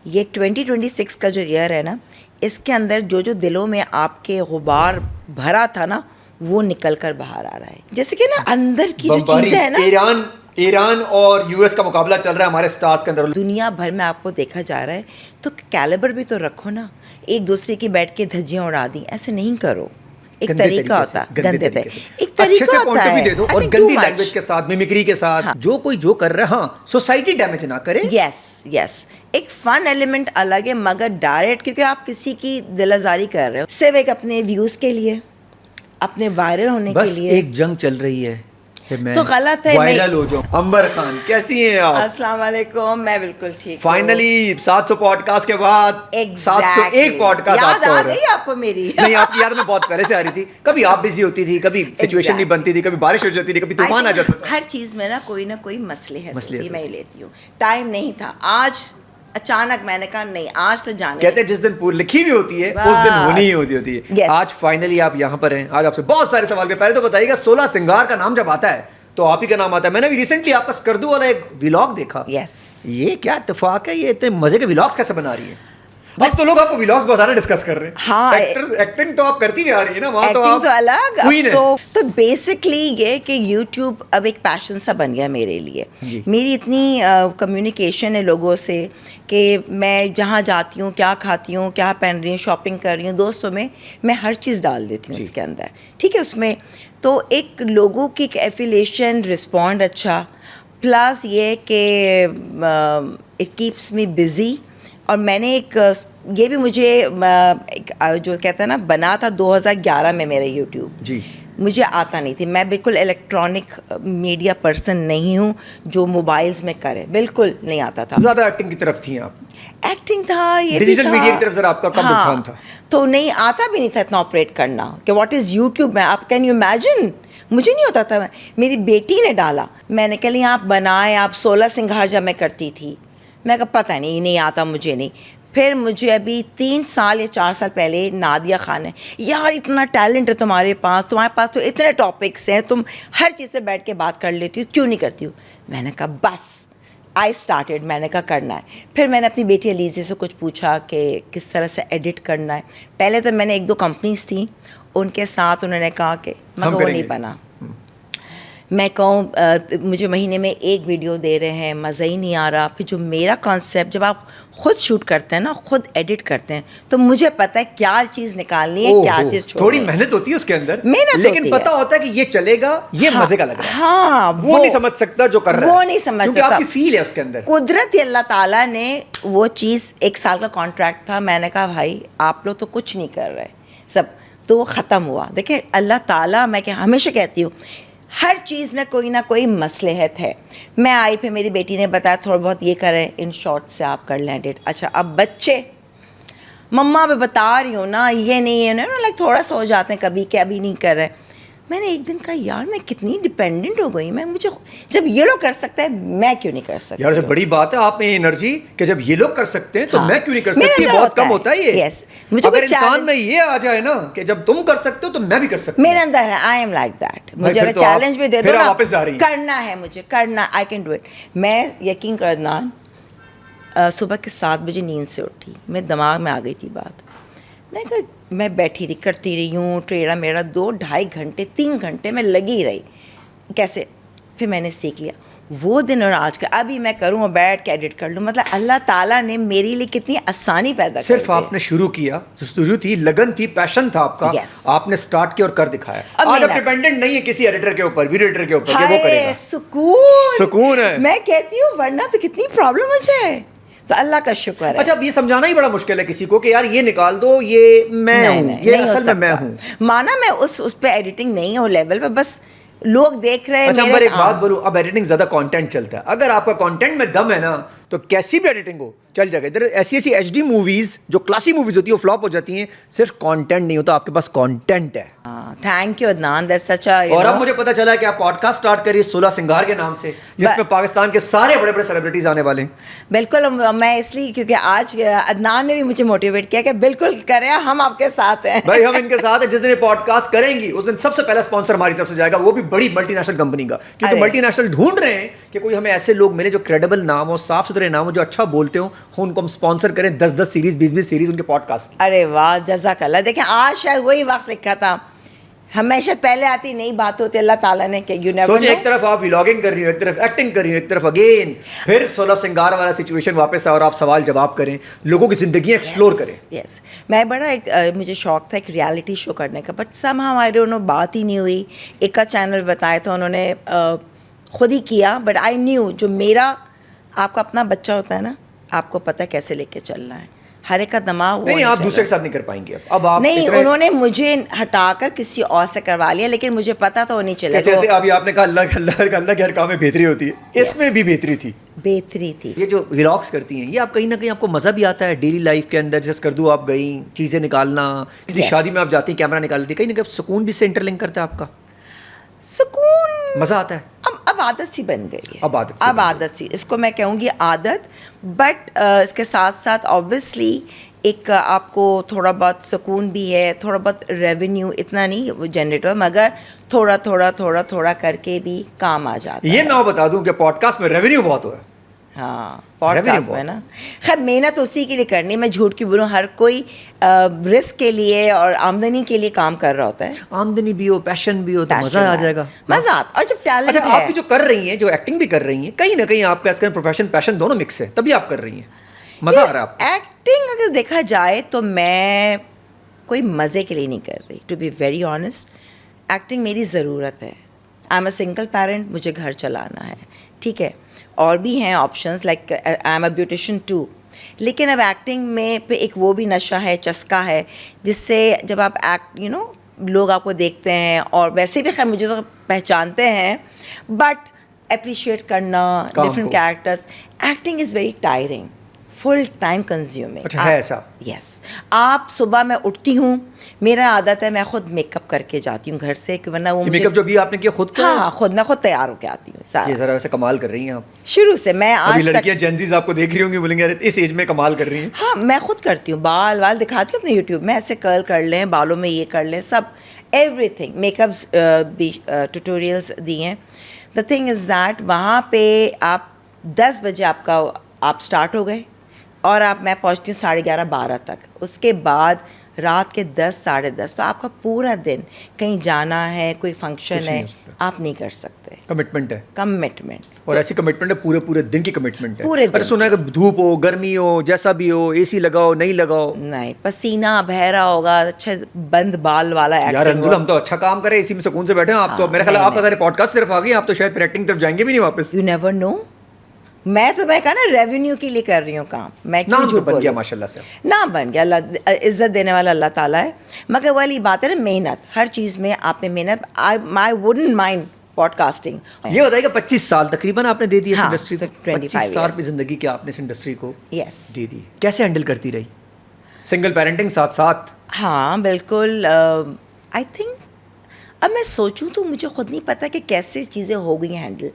یہ 2026 کا جو ایئر ہے نا, اس کے اندر جو جو دلوں میں آپ کے غبار بھرا تھا نا, وہ نکل کر باہر آ رہا ہے. جیسے کہ نا اندر کی جو چیزیں ہیں نا, ایران اور یو ایس کا مقابلہ چل رہا ہے ہمارے سٹارز کے اندر, دنیا بھر میں آپ کو دیکھا جا رہا ہے, تو کیلیبر بھی تو رکھو نا. ایک دوسرے کی بیٹھ کے دھجیاں اڑا دیں, ایسے نہیں کرو. ایک طریقہ ہوتا ہے, گندے طریقے سے ایک طریقہ ہوتا ہے, دے دو, اور گندی لینگویج کے ساتھ, میمکری کے ساتھ, جو کوئی جو کر رہا, ہاں سوسائٹی ڈیمیج نہ کرے. یس ایک فن ایلیمنٹ الگ ہے, مگر ڈائریکٹ کیونکہ آپ کسی کی دل آزاری کر رہے ہو, صرف ایک اپنے ویوز کے لیے, اپنے وائرل ہونے کے لیے. بس ایک جنگ چل رہی ہے تو غلط ہے. وائرل ہو جاؤں. عنبر خان کیسی ہیں آپ؟ السلام علیکم, میں بالکل ٹھیک. فائنلی 700 پوڈ کاسٹ کے بعد 701 پوڈ کاسٹ یاد آ گئی آپ کو میری؟ نہیں, آپ کی یاد میں بہت پہلے سے آ رہی تھی. کبھی آپ بزی ہوتی تھی, کبھی سچویشن نہیں بنتی تھی, کبھی بارش ہو جاتی تھی, کبھی طوفان آ جاتا تھا. ہر چیز میں نا کوئی نہ کوئی مسئلہ میں ہی لیتی ہوں. ٹائم نہیں تھا, آج اچانک میں نے کہا نہیں آج تو جانے. کہتے ہیں جس دن پور لکھی ہوئی ہوتی ہے اس دن ہونی ہی ہوتی ہے. آج فائنلی آپ یہاں پر ہیں. آج آپ سے بہت سارے سوال کے پہلے تو بتائیے گا, 16 سنگار کا نام جب آتا ہے تو آپ ہی کا نام آتا ہے. میں نے بھی ریسنٹلی آپ کا اسکردو والا ایک ولاگ دیکھا. یہ کیا اتفاق ہے, یہ اتنے مزے کے ولاگس کیسے بنا رہی ہے؟ بس تو لوگ آپ کو ولاگس بہت زیادہ ڈسکس کر رہے ہیں. ہاں, ایکٹنگ تو آپ کرتی بھی آ رہی ہے نا, وہاں تو ایکٹنگ تو الگ. کوئین ہے. تو بیسکلی یہ کہ یوٹیوب اب ایک پیشن سا بن گیا میرے لیے. میری اتنی کمیونیکیشن ہے لوگوں سے کہ میں جہاں جاتی ہوں, کیا کھاتی ہوں, کیا پہن رہی ہوں, شاپنگ کر رہی ہوں, دوستوں میں ہر چیز ڈال دیتی ہوں اس کے اندر. ٹھیک ہے, اس میں تو ایک لوگوں کی ایک ایفیلیشن رسپونڈ اچھا, پلس یہ کہ اٹ کیپس می بزی. اور میں نے ایک یہ بھی مجھے جو کہتا ہے نا بنا تھا 2011 میں میرا یوٹیوب. جی, مجھے آتا نہیں تھی, میں بالکل الیکٹرانک میڈیا پرسن نہیں ہوں جو موبائلز میں کرے, بالکل نہیں آتا تھا. زیادہ ایکٹنگ کی طرف تھیں آپ؟ ایکٹنگ تھا, یہ ڈیجیٹل میڈیا کی طرف ذرا آپ کا کم رجحان تھا. تو نہیں آتا بھی نہیں تھا اتنا آپریٹ کرنا کہ واٹ از یوٹیوب. میں آپ کین یو امیجن, مجھے نہیں ہوتا تھا. میری بیٹی نے ڈالا, میں نے کہا آپ بنائیں. آپ 16 سنگھار جب میں کرتی تھی, میں کہا پتہ نہیں آتا مجھے نہیں. پھر مجھے ابھی 3 سال یا 4 سال پہلے نادیہ خان ہے, یار اتنا ٹیلنٹ ہے تمہارے پاس تو اتنے ٹاپکس ہیں, تم ہر چیز سے بیٹھ کے بات کر لیتی ہو, کیوں نہیں کرتی ہو؟ میں نے کہا بس آئی اسٹارٹیڈ, میں نے کہا کرنا ہے. پھر میں نے اپنی بیٹی علیزہ سے کچھ پوچھا کہ کس طرح سے ایڈٹ کرنا ہے. پہلے تو میں نے 1-2 کمپنیز تھیں, ان کے ساتھ انہوں نے کہا کہ وہ نہیں بنا. میں کہوں مجھے مہینے میں 1 ویڈیو دے رہے ہیں, مزہ ہی نہیں آ رہا. پھر جو میرا کانسیپٹ, جب آپ خود شوٹ کرتے ہیں نا, خود ایڈٹ کرتے ہیں, تو مجھے پتہ ہے کیا چیز نکالنی ہے, کیا چیز چھوڑنی ہے. تھوڑی محنت ہوتی ہے اس کے اندر, لیکن پتہ ہوتا ہے کہ یہ چلے گا, یہ مزے کا لگ رہا ہے. ہاں, وہ نہیں سمجھ سکتا جو کر رہا ہے, وہ نہیں سمجھ سکتا, کیونکہ آپ کی فیل ہے اس کے اندر. قدرتی اللہ تعالیٰ نے وہ چیز, 1 سال کا کانٹریکٹ تھا. میں نے کہا بھائی آپ لوگ تو کچھ نہیں کر رہے سب, تو وہ ختم ہوا. دیکھیں اللہ تعالیٰ, میں ہمیشہ کہتی ہوں ہر چیز میں کوئی نہ کوئی مصلحت ہے. میں آئی, پھر میری بیٹی نے بتایا تھوڑا بہت یہ کریں, ان شارٹ سے آپ کر لیں ایڈٹ. اچھا, اب بچے مما میں بتا رہی ہوں نا, یہ نہیں ہے نا, لائک تھوڑا سا ہو جاتے ہیں کبھی کہ ابھی نہیں کر رہے. میں نے ایک دن کہا یار میں کتنی ڈیپینڈنٹ ہو گئی, مجھے جب یہ لوگ کر سکتے ہیں میں کیوں نہیں کر سکتی. یار سے بڑی بات ہے آپ میں انرجی کہ جب یہ لوگ کر سکتے ہیں تو میں کیوں نہیں کر سکتی. بہت کم ہوتا ہے یہ. اگر انسان میں یہ آ جائے نا کہ جب تم کر سکتے ہو تو میں بھی کر سکتی ہوں, میرے اندر ہے, آئی ایم لائک دیٹ. مجھے اگر چیلنج بھی دے دو نا, کرنا ہے مجھے, کرنا, آئی کین ڈو اٹ. میں یقین کرنا صبح کے 7 بجے نیند سے اٹھی, میرے دماغ میں آ گئی تھی بات. میں کہا میں بیٹھی رہی, کرتی رہی ہوں, ٹریڑا میرا 2-2.5 گھنٹے 3 گھنٹے میں لگی رہی کیسے. پھر میں نے سیکھ لیا. وہ دن اور آج کا, ابھی میں کروں اور بیٹھ کے ایڈٹ کر لوں. مطلب اللہ تعالیٰ نے میرے لیے کتنی آسانی پیدا کی. صرف آپ نے شروع کیا, جستجو تھی, لگن تھی, پیشن تھا آپ کا, آپ نے سٹارٹ کیا اور کر دکھایا. آج آپ ڈیپینڈنٹ نہیں ہے کسی ایڈیٹر کے اوپر, ویڈیو ایڈیٹر کے اوپر کہ وہ کرے گا. سکون ہے. میں کہتی ہوں ورنہ تو کتنی پرابلم ہو جائے. تو اللہ کا شکر ہے. اچھا, اب یہ سمجھانا ہی بڑا مشکل ہے کسی کو کہ یار یہ نکال دو, یہ میں ہوں, یہ اصل میں ہوں. مانا میں اس پہ ایڈیٹنگ نہیں ہوں لیول پہ, بس لوگ دیکھ رہے ہیں. اچھا پر ایک بات بولوں, اب ایڈیٹنگ زیادہ کانٹینٹ چلتا ہے. اگر آپ کا کانٹینٹ میں دم ہے نا تو کیسی بھی ایڈیٹنگ ہو چل جائے گا. ادھر ایسی ایسی HD موویز جو کلاسی موویز ہوتی ہیں وہ فلاپ ہو جاتی ہیں, صرف کانٹینٹ نہیں ہوتا, آپ کے پاس کانٹینٹ ہے. تھینک یو عدنان, دیٹس سچ ا. اور اب مجھے پتا چلا ہے کہ آپ پوڈ کاسٹ اسٹارٹ کریے 16 سنگار کے نام سے, جس میں پاکستان کے سارے بڑے بڑے سیلیبریٹیز آنے والے ہیں. بالکل, میں اس لیے کیونکہ آج عدنان نے بھی مجھے موٹیویٹ کیا کہ بالکل کریں, ہم آپ کے ساتھ ہیں. بھائی ہم ان کے ساتھ ہیں. جس دن یہ پوڈ کاسٹ کریں گی اس دن سب سے پہلا اسپانسر ہماری طرف سے جائے گا, وہ بھی بڑی ملٹی نیشنل کمپنی کا, کیونکہ ملٹی نیشنل ڈھونڈ رہے ہیں کہ کوئی ہمیں ایسے لوگ ملے جو کریڈیبل نام ہو, صاف ستھرے ستھرے نام ہو جو اچھا بولتے ہوں ان کو ہم اسپانسر کریں 10 سیریز 20 سیریز ان کے پوڈ کاسٹ کی. ارے واہ جزاک اللہ. دیکھیں آج شاید وہی وقت لکھا تھا, ہمیشہ پہلے آتی نئی بات ہوتی اللہ تعالیٰ نے کہ یو نیور سوچیں ایک طرف آپ ولاگنگ کر رہی ہو, ایک طرف ایکٹنگ کر رہی ہو, ایک طرف اگین پھر 16 سنگار والا سچویشن واپس اور آپ سوال جواب کریں, لوگوں کی زندگیاں ایکسپلور کریں. یس میں بڑا ایک مجھے شوق تھا ایک ریالٹی شو کرنے کا, بٹ سم ہمارے انہوں بات ہی نہیں ہوئی. ایک کا چینل بتایا تھا انہوں نے خود ہی کیا, بٹ آئی نیو جو میرا آپ کا اپنا بچہ ہوتا ہے نا, آپ کو پتہ کیسے لے کے چلنا ہے, ہر ایک کا دماغ نہیں آپ دوسرے کے ساتھ نہیں کر پائیں گے. اب آپ نہیں, انہوں نے مجھے ہٹا کر کسی اور سے کروا لیا, لیکن مجھے پتا تو نہیں چلا. ابھی آپ نے کہا اللہ کے ہر کام میں بہتری ہوتی ہے, اس میں بھی بہتری تھی. یہ جو ولاگس کرتی ہیں یہ آپ کہیں نہ کہیں آپ کو مزہ بھی آتا ہے ڈیلی لائف کے اندر, جیسے کردو آپ گئیں چیزیں نکالنا, شادی میں آپ جاتی ہیں کیمرہ نکالتی ہیں, کہیں نہ کہیں سکون بھی سے انٹر لنک کرتا ہے آپ کا, سکون مزہ آتا ہے. اب عادت سی بن گئی ہے, اب عادت سی, اس کو میں کہوں گی عادت. بٹ اس کے ساتھ ساتھ آبویسلی ایک آپ کو تھوڑا بہت سکون بھی ہے, تھوڑا بہت ریونیو, اتنا نہیں وہ جنریٹ ہو, مگر تھوڑا کر کے بھی کام آ جاتا ہے. یہ میں بتا دوں کہ پوڈ کاسٹ میں ریونیو بہت ہوا ہے. ہاں پوڈ کاسٹ میں نا, خیر محنت اسی کے لیے کرنی, میں جھوٹ کیوں بولوں, ہر کوئی رسک کے لیے اور آمدنی کے لیے کام کر رہا ہوتا ہے. آمدنی بھی ہو, پیشن بھی ہو, تو مزہ آ جائے گا. مزہ آتا. اور جب ٹیلنٹ اچھا آپ بھی جو کر رہی ہیں, جو ایکٹنگ بھی کر رہی ہیں, کہیں نہ کہیں آپ کا اس کا پروفیشن پیشن دونوں مکس ہے, تبھی آپ کر رہی ہیں, مزہ آ رہا ہے آپ کو. ایکٹنگ اگر دیکھا جائے تو میں کوئی مزے کے لیے نہیں کر رہی, to be very honest. Acting میری ضرورت ہے. I am a single parent, مجھے گھر چلانا ہے, ٹھیک ہے, اور بھی ہیں options like I am a beautician too. لیکن اب ایکٹنگ میں پہ ایک وہ بھی نشہ ہے, چسکا ہے, جس سے جب آپ ایکٹ لوگ آپ کو دیکھتے ہیں, اور ویسے بھی خیر مجھے تو پہچانتے ہیں, بٹ اپریشیٹ کرنا different characters, acting is very tiring, full time consuming. اچھا ہے ایسا؟ یس. آپ صبح میں اٹھتی ہوں, میرا عادت ہے میں خود میک اپ کر کے جاتی ہوں گھر سے, کہ ورنہ وہ میک اپ جو بھی آپ نے کیا خود؟ ہاں خود, میں خود تیار ہو کے آتی ہوں سارا. یہ ذرا ویسے کمال کر رہی ہیں آپ شروع سے. میں آج لڑکیاں جینزیز آپ کو دیکھ رہی ہوں گی, بولیں گے اس ایج میں کمال کر رہی ہیں. ہاں میں خود کرتی ہوں, بال دکھاتی ہوں اپنے یوٹیوب میں, ایسے کرل کر لیں, بالوں میں یہ کر لیں, سب ایوری تھنگ. میک اپس بھی ٹیوٹوریلس دی ہیں. دا تھنگ از دیٹ وہاں پہ آپ 10 بجے آپ اسٹارٹ ہو گئے, اور میں پہنچتی ہوں 11:30 12 تک. اس کے بعد رات کے 10 ساڑھے 10, تو آپ کا پورا دن کہیں جانا ہے, کوئی فنکشن ہے, آپ نہیں کر سکتے. کمٹمنٹ ہے, کمٹمنٹ, اور ایسی کمٹمنٹ ہے پورے دن کی کمٹمنٹ ہے. پورے پر سنا ہے کہ دھوپ ہو, گرمی ہو, جیسا بھی ہو, اے سی لگاؤ نہیں لگاؤ, نہیں, پسینہ بہ رہا ہوگا, اچھا بند بال والا. یار اندر ہم تو اچھا کام کریں, اسی میں سکون سے بیٹھے ہیں. آپ تو میرے خیال آپ اگر پوڈ کاسٹ صرف آ گئی, آپ تو شاید ایکٹنگ طرف جائیں گے بھی نہیں واپس. You never know. میں کہا نا ریونیو کے لیے کر رئی ہوں کام. میں نام تو بن گیا ماشاء اللہ سے, نام بن گیا, اللہ عزت دینے والا اللہ تعالیٰ ہے. مگر والی بات ہے نا, محنت, ہر چیز میں آپ نے محنت. I wouldn't mind podcasting. یہ بتائیے کہ 25 سال تقریباً آپ نے دے دی اس انڈسٹری کو. 25 سال کی زندگی کیا آپ نے اس انڈسٹری کو یس دے دی. کیسے ہینڈل کرتی رہی, سنگل پیرنٹنگ ساتھ ساتھ؟ ہاں بالکل. آئی تھنک اب میں سوچوں تو مجھے خود نہیں پتا کہ کیسے چیزیں ہو گئی ہیں ہینڈل.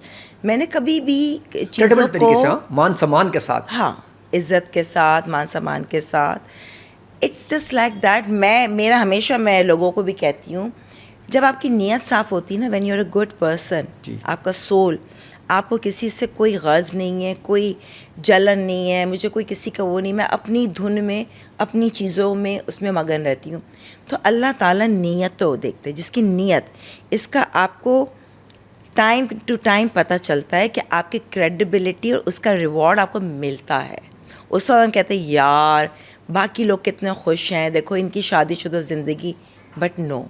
میں نے کبھی بھی چیزوں کو مان سمان کے ساتھ, ہاں عزت کے ساتھ, مان سمان کے ساتھ, اٹس جسٹ لائک دیٹ. میرا ہمیشہ میں لوگوں کو بھی کہتی ہوں, جب آپ کی نیت صاف ہوتی ہے نا, when you are a good person, آپ کا سول, آپ کو کسی سے کوئی غرض نہیں ہے, کوئی جلن نہیں ہے, مجھے کوئی کسی کا وہ نہیں, میں اپنی دھن میں, اپنی چیزوں میں اس میں مگن رہتی ہوں, تو اللہ تعالیٰ نیت تو دیکھتے ہیں. جس کی نیت, اس کا آپ کو ٹائم ٹو ٹائم پتہ چلتا ہے کہ آپ کی کریڈیبلٹی اور اس کا ریوارڈ آپ کو ملتا ہے. اس وقت ہم کہتے ہیں یار باقی لوگ کتنے خوش ہیں, دیکھو ان کی شادی شدہ زندگی. But no,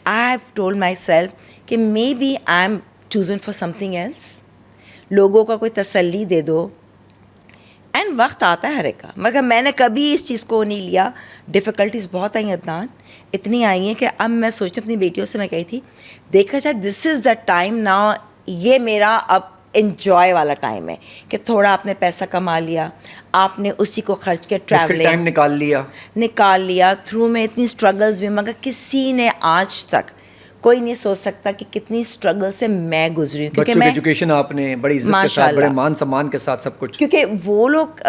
I have told myself کہ maybe I am chosen for something else. لوگوں کا کوئی تسلی دے دو, اینڈ وقت آتا ہے ہر ایک کا. مگر میں نے کبھی اس چیز کو نہیں لیا. ڈفیکلٹیز بہت آئی ہیں عدنان, اتنی آئی ہیں کہ اب میں سوچتی ہوں, اپنی بیٹیوں سے میں کہی تھی, دیکھا جائے دس از دا ٹائم ناؤ, یہ میرا اب انجوائے والا ٹائم ہے کہ تھوڑا آپ نے پیسہ کما لیا, آپ نے اسی کو خرچ کے ٹریولنگ نکال لیا تھرو میں اتنی اسٹرگلز بھی. مگر کسی نے آج تک کوئی نہیں سوچ سکتا کہ کتنی اسٹرگل سے میں گزری ہوں, کیونکہ میں ایجوکیشن آپ نے بڑی عزت کے ساتھ, بڑے مان سمان کے ساتھ سب کچھ. کیونکہ وہ لوگ,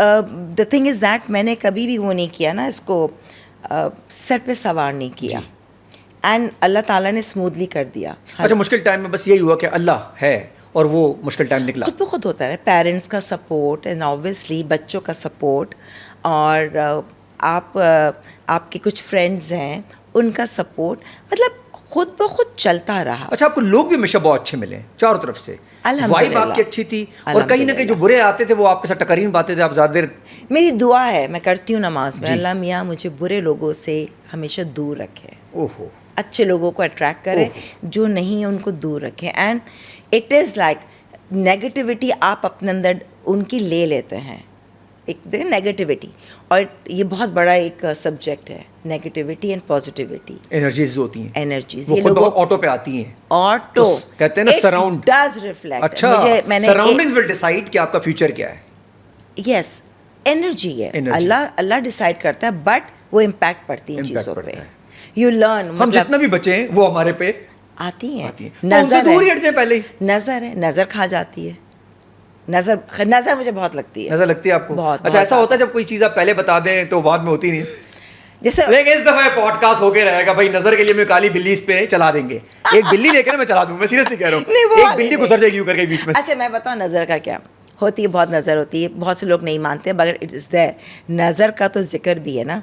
دا تھنگ از دیٹ, میں نے کبھی بھی وہ نہیں کیا نا, اس کو سر پہ سوار نہیں کیا, اینڈ اللہ تعالیٰ نے اسموتھلی کر دیا. اچھا مشکل ٹائم میں بس یہی ہوا کہ اللہ ہے اور وہ مشکل ٹائم نکلا. خود بخود ہوتا ہے, پیرنٹس کا سپورٹ اینڈ اوبویسلی بچوں کا سپورٹ, اور آپ کے کچھ فرینڈز ہیں ان کا سپورٹ, مطلب خود بخود چلتا رہا. اچھا, آپ کو لوگ بھی ہمیشہ بہت اچھے ملے چاروں طرف سے, وائب آپ کی اچھی تھی, اور کہیں نہ کہیں جو برے آتے تھے وہ آپ کے ساتھ ٹکرین پاتے تھے, آپ زیادہ دیر. میری دعا ہے, میں کرتی ہوں نماز میں, اللہ میاں مجھے برے لوگوں سے ہمیشہ دور رکھے, اوہو, اچھے لوگوں کو اٹریکٹ کرے, جو نہیں ہیں ان کو دور رکھے. And it is like negativity آپ اپنے اندر ان کی لے لیتے ہیں, ایک دیکھیں نیگیٹیوٹی, اور یہ بہت بڑا ایک سبجیکٹ ہے, نیگیٹیوٹی اینڈ پازیٹیوٹی. انرجیز ہوتی ہیں, انرجیز وہ خود بہت آٹو پہ آتی ہیں, آٹو کہتے ہیں نا سراؤنڈ ڈز ریفلیکٹ. اچھا, سراؤنڈنگز ول ڈیسائیڈ کہ آپ کا فیوچر کیا ہے. یس, انرجی ہے, اللہ ڈیسائیڈ کرتا ہے, بٹ وہ امپیکٹ پڑتی ہیں چیزوں پہ. یو لرن, ہم جتنا بھی بچے ہیں وہ ہمارے پہ آتی ہیں. نظر دور ہٹ جائے پہلے, نظر ہے, نظر کھا جاتی ہے. نظر مجھے بہت لگتی ہے. نظر لگتی ہے آپ کو؟ بہت. اچھا, ایسا ہوتا ہے جب کوئی چیز آپ پہلے بتا دیں تو بعد میں ہوتی نہیں. جیسے لیکن اس دفعہ پوڈ کاسٹ ہو کے رہے گا بھائی, نظر کے لیے میں کالی بلی اس پہ چلا دیں گے, ایک بلی لے کے میں چلا دوں, میں سیریسلی کہہ رہا ہوں, ایک بلی گزر جائے گی کر کے بیچ میں. اچھا میں بتاؤں نظر کا کیا ہوتی ہے. بہت نظر ہوتی ہے, بہت سے لوگ نہیں مانتے, مگر اٹ از دیر. نظر کا تو ذکر بھی ہے نا,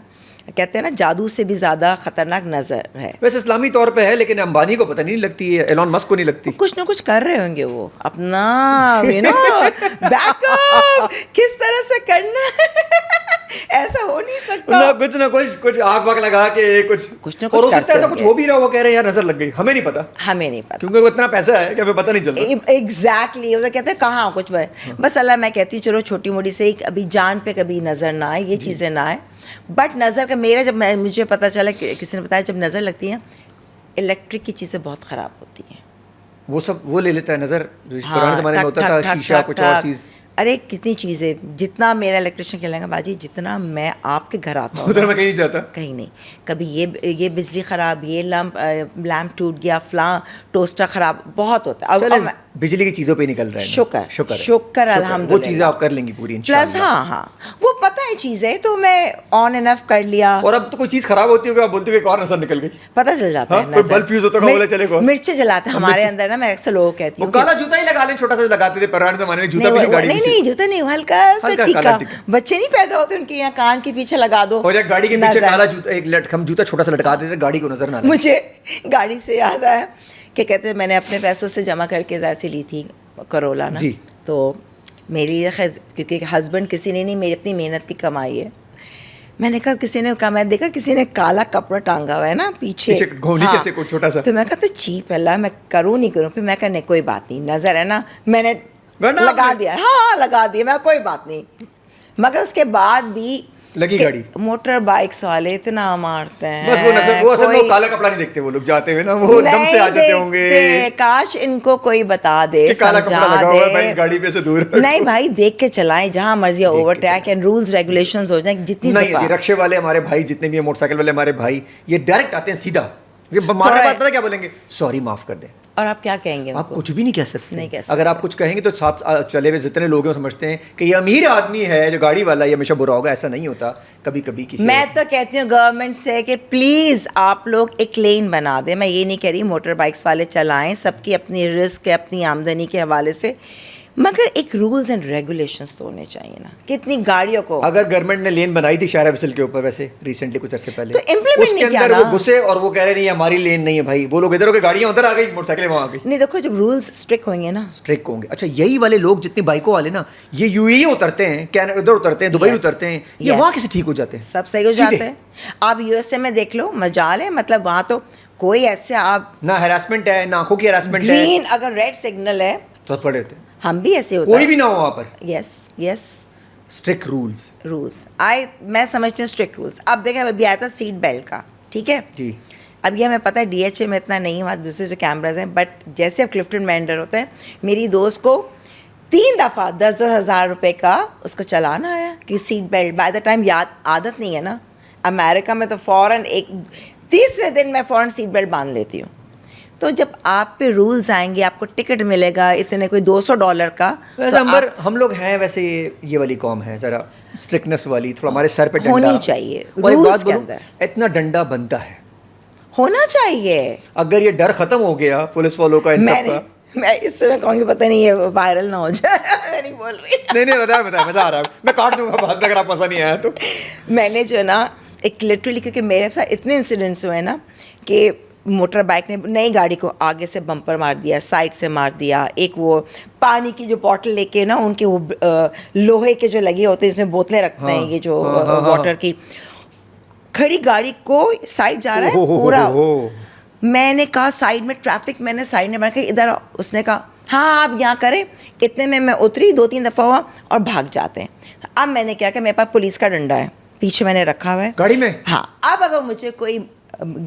کہتے ہیں نا جادو سے بھی زیادہ خطرناک نظر ہے. ویسے اسلامی طور پہ ہے, لیکن امبانی کو پتہ نہیں لگتی ہے, ایلون مسک کو نہیں لگتی. کچھ نہ کچھ کر رہے ہوں گے وہ اپنا, بیک اپ کس طرح سے کرنا ہے. ایسا ہو نہیں سکتا, نہ کچھ آگ واگ لگا کے کچھ نہ اور ہو سکتا ہے ایسا کچھ ہو بھی رہا, وہ کہہ رہے ہیں یار نظر لگ گئی, ہمیں نہیں پتا, ہمیں نہیں پتا, کیونکہ وہ اتنا پیسہ ہے کہ ہمیں پتہ نہیں چلتا. ایگزیکٹلی, وہ کہتے ہیں کہاں کچھ بس. اللہ میں کہتی ہوں چلو چھوٹی موٹی سے ابھی جان پہ کبھی نظر نہ آئے, یہ چیزیں نہ آئے. بٹ نظر کا میرا جب مجھے پتہ چلا کہ کسی نے بتایا جب نظر لگتی ہیں الیکٹرک کی چیزیں بہت خراب ہوتی ہیں. وہ سب وہ لے لیتا ہے نظر, پرانے زمانے میں ہوتا تھا شیشہ کچھ اور چیز. ارے کتنی چیزیں, جتنا میرا الیکٹریشین کہلیں گا باجی, جتنا میں آپ کے گھر آتا ہوں ادھر میں کہیں نہیں جاتا, کہیں نہیں. کبھی یہ بجلی خراب, یہ لیمپ ٹوٹ گیا, فلاں ٹوسٹر خراب, بہت ہوتا ہے. بجلی کی چیزوں پہ نکل رہا ہے, شکر الحمدللہ, وہ چیزیں آپ کر لیں گی پوری پلس. ہاں وہ پتہ ہے چیزیں, تو میں آن اینڈ آف کر لیا. اور اب تو کوئی چیز خراب ہوتی ہے آپ بولتے ہو کہ اور نظر نکل گئی, پتہ چل جاتا ہے. کوئی بلب فیوز ہوتا ہے, بولے چلے گا مرچیں جلاتے ہیں ہمارے اندر نا, میں اکثر لوگوں کو کہتی ہوں کالا جوتا ہی لگا لیں, چھوٹا سا لگاتے تھے پرانے زمانے میں جوتا پیچھے گاڑی, نہیں جوتا نہیں, ہلکا سا ٹکا. بچے نہیں پیدا ہوتے ان کے یہاں کان کے پیچھے لگا دو, اور گاڑی کے پیچھے کالا جوتا, ایک ہم جوتا چھوٹا سا لٹکا دیتے گاڑی کو نظر نہ آئے. مجھے گاڑی سے یاد آیا کہ کہتے ہیں میں نے اپنے پیسوں سے جمع کر کے ایسی لی تھی کرولا نا, تو میری کیونکہ ہسبینڈ کسی نے نہیں, میری اپنی محنت کی کمائی ہے. میں نے کہا کسی نے کہا, میں دیکھا کسی نے کالا کپڑا ٹانگا ہوا ہے نا پیچھے نیچے سے کوئی چھوٹا سا, تو میں کہا تو چیپ اللہ میں کروں نہیں کروں. پھر میں کہا نہیں کوئی بات نہیں, نظر ہے نا, میں نے لگا دیا. ہاں لگا دیا میں, کوئی بات نہیں. مگر اس کے بعد بھی لگی گاڑی. موٹر بائکس والے اتنا مارتے ہیں, بس وہ نظر, وہ اصل میں کالا کپڑا نہیں دیکھتے, وہ لوگ جاتے ہوئے نا وہ دم سے آ جاتے ہوں گے. کاش ان کو کوئی بتا دے, کالا کپڑا لگا ہوا ہے بھائی, گاڑی پہ سے دور. نہیں بھائی, دیکھ کے چلائیں, جہاں مرضی overtake and rules regulations ہو جائیں جتنی. نہیں, رکشے والے ہمارے بھائی جتنے بھی ہیں, موٹر سائیکل والے ہمارے بھائی, یہ ڈائریکٹ آتے ہیں سیدھا, مارنے کے بعد پتہ کیا بولیں گے, سوری معاف کر دیں. اور آپ کیا کہیں گے؟ آپ کچھ بھی نہیں کہہ سکتے. نہیں کہہ سکتے. اگر آپ کچھ کہیں گے تو ساتھ چلے ہوئے جتنے لوگ ہیں سمجھتے ہیں کہ یہ امیر آدمی ہے جو گاڑی والا, یہ ہمیشہ برا ہوگا. ایسا نہیں ہوتا. کبھی کبھی کسی, میں تو کہتی ہوں گورنمنٹ سے کہ پلیز آپ لوگ ایک لین بنا دیں. میں یہ نہیں کہہ رہی موٹر بائکس والے چلائیں, سب کی اپنی رسک ہے, اپنی آمدنی کے حوالے سے, مگر ایک رولز اینڈ ریگولیشنز تو ہونے چاہیے نا. کتنی گاڑیوں کو اگر گورنمنٹ نے لین بنائی تھی شارع وصل کے اوپر, ویسے ریسنٹلی کچھ عرصے پہلے, تو اس کے اندر وہ گھسے اور وہ کہہ رہے نہیں ہماری لین نہیں ہے بھائی, وہ لوگ ادھر ہو کے گاڑیاں ادھر آ گئی, موٹر سائیکلیں وہاں آ گئی. نہیں دیکھو جب رولز اسٹرکٹ ہوں گے نا, اسٹرکٹ ہوں گے. اچھا یہی والے لوگ جتنے بائکوں والے نا, یہ یو اے اترتے ہیں, ادھر اترتے ہیں, دبئی اترتے ہیں, یہ وہاں کیسے ٹھیک ہو جاتے ہیں؟ سب صحیح ہو جاتے ہیں. آپ یو ایس اے میں دیکھ لو, مجال ہے, مطلب وہاں تو کوئی ایسے آپ نہ ہیراسمنٹ ہے, نہ آنکھوں کی ہیراسمنٹ ہے. گرین اگر ریڈ سگنل ہے تو پڑے ہوتے ہیں, ہم بھی ایسے ہوتے کوئی بھی نہ ہو وہاں پر. یس اسٹرکٹ رولز میں سمجھتی ہوں اسٹرکٹ رولز. اب دیکھیں ابھی آیا تھا سیٹ بیلٹ کا, ٹھیک ہے جی. اب یہ ہمیں پتہ ہے ڈی ایچ اے میں اتنا نہیں ہوا, دوسرے جو کیمراز ہیں, بٹ جیسے اب کلفٹن میں انڈر ہوتے ہیں, میری دوست کو 3 دفعہ 10,000 روپے کا اس کا چلان آیا کہ seat belt. By the time عادت نہیں ہے نا, امریکہ میں تو فوراً ایک تیسرے دن میں فوراً سیٹ بیلٹ باندھ لیتی ہوں. تو جب آپ پہ رولز آئیں گے, آپ کو ٹکٹ ملے گا اتنے, کوئی $200 کا. ہم لوگ ہیں ویسے یہ والی قوم ہے ذرا اسٹرکٹنس والی, تھوڑا ہمارے سر پہ ڈنڈا ہونی چاہیے. رولز کے اندر اتنا ڈنڈا بنتا ہے, ہونا چاہیے. اگر یہ ڈر ختم ہو گیا پولیس والوں کا, ان سب کا, میں اس سے میں کہوں گی پتہ نہیں یہ وائرل نہ ہو جائے. میں نہیں بول رہی. نہیں بتایا مزہ آ رہا ہے, میں کاٹ دوں گا بعد میں اگر آپ مزہ نہیں آیا تو. میں نے جو ہے نا ایک لٹرلی, کیونکہ میرے ساتھ اتنے انسیڈنٹس ہوئے نا کہ موٹر بائک نے نئی گاڑی کو آگے سے بمپر مار دیا, سائڈ سے مار دیا. ایک وہ پانی کی جو بوٹل لے کے نا ان کے وہ لوہے کے جو لگے ہوتے ہیں, اس میں بوتلیں رکھتے ہیں یہ جو واٹر کی, کھڑی گاڑی کو سائڈ جا رہا ہے پورا. میں نے کہا سائڈ میں ٹریفک, میں نے سائڈ میں بنا کے ادھر, اس نے کہا ہاں آپ یہاں کریں. اتنے میں اتری, 2-3 دفعہ ہوا اور بھاگ جاتے ہیں. اب میں نے کیا کہ میرے پاس پولیس کا ڈنڈا ہے, پیچھے میں نے رکھا ہوا ہے گاڑی میں. ہاں, اب اگر مجھے کوئی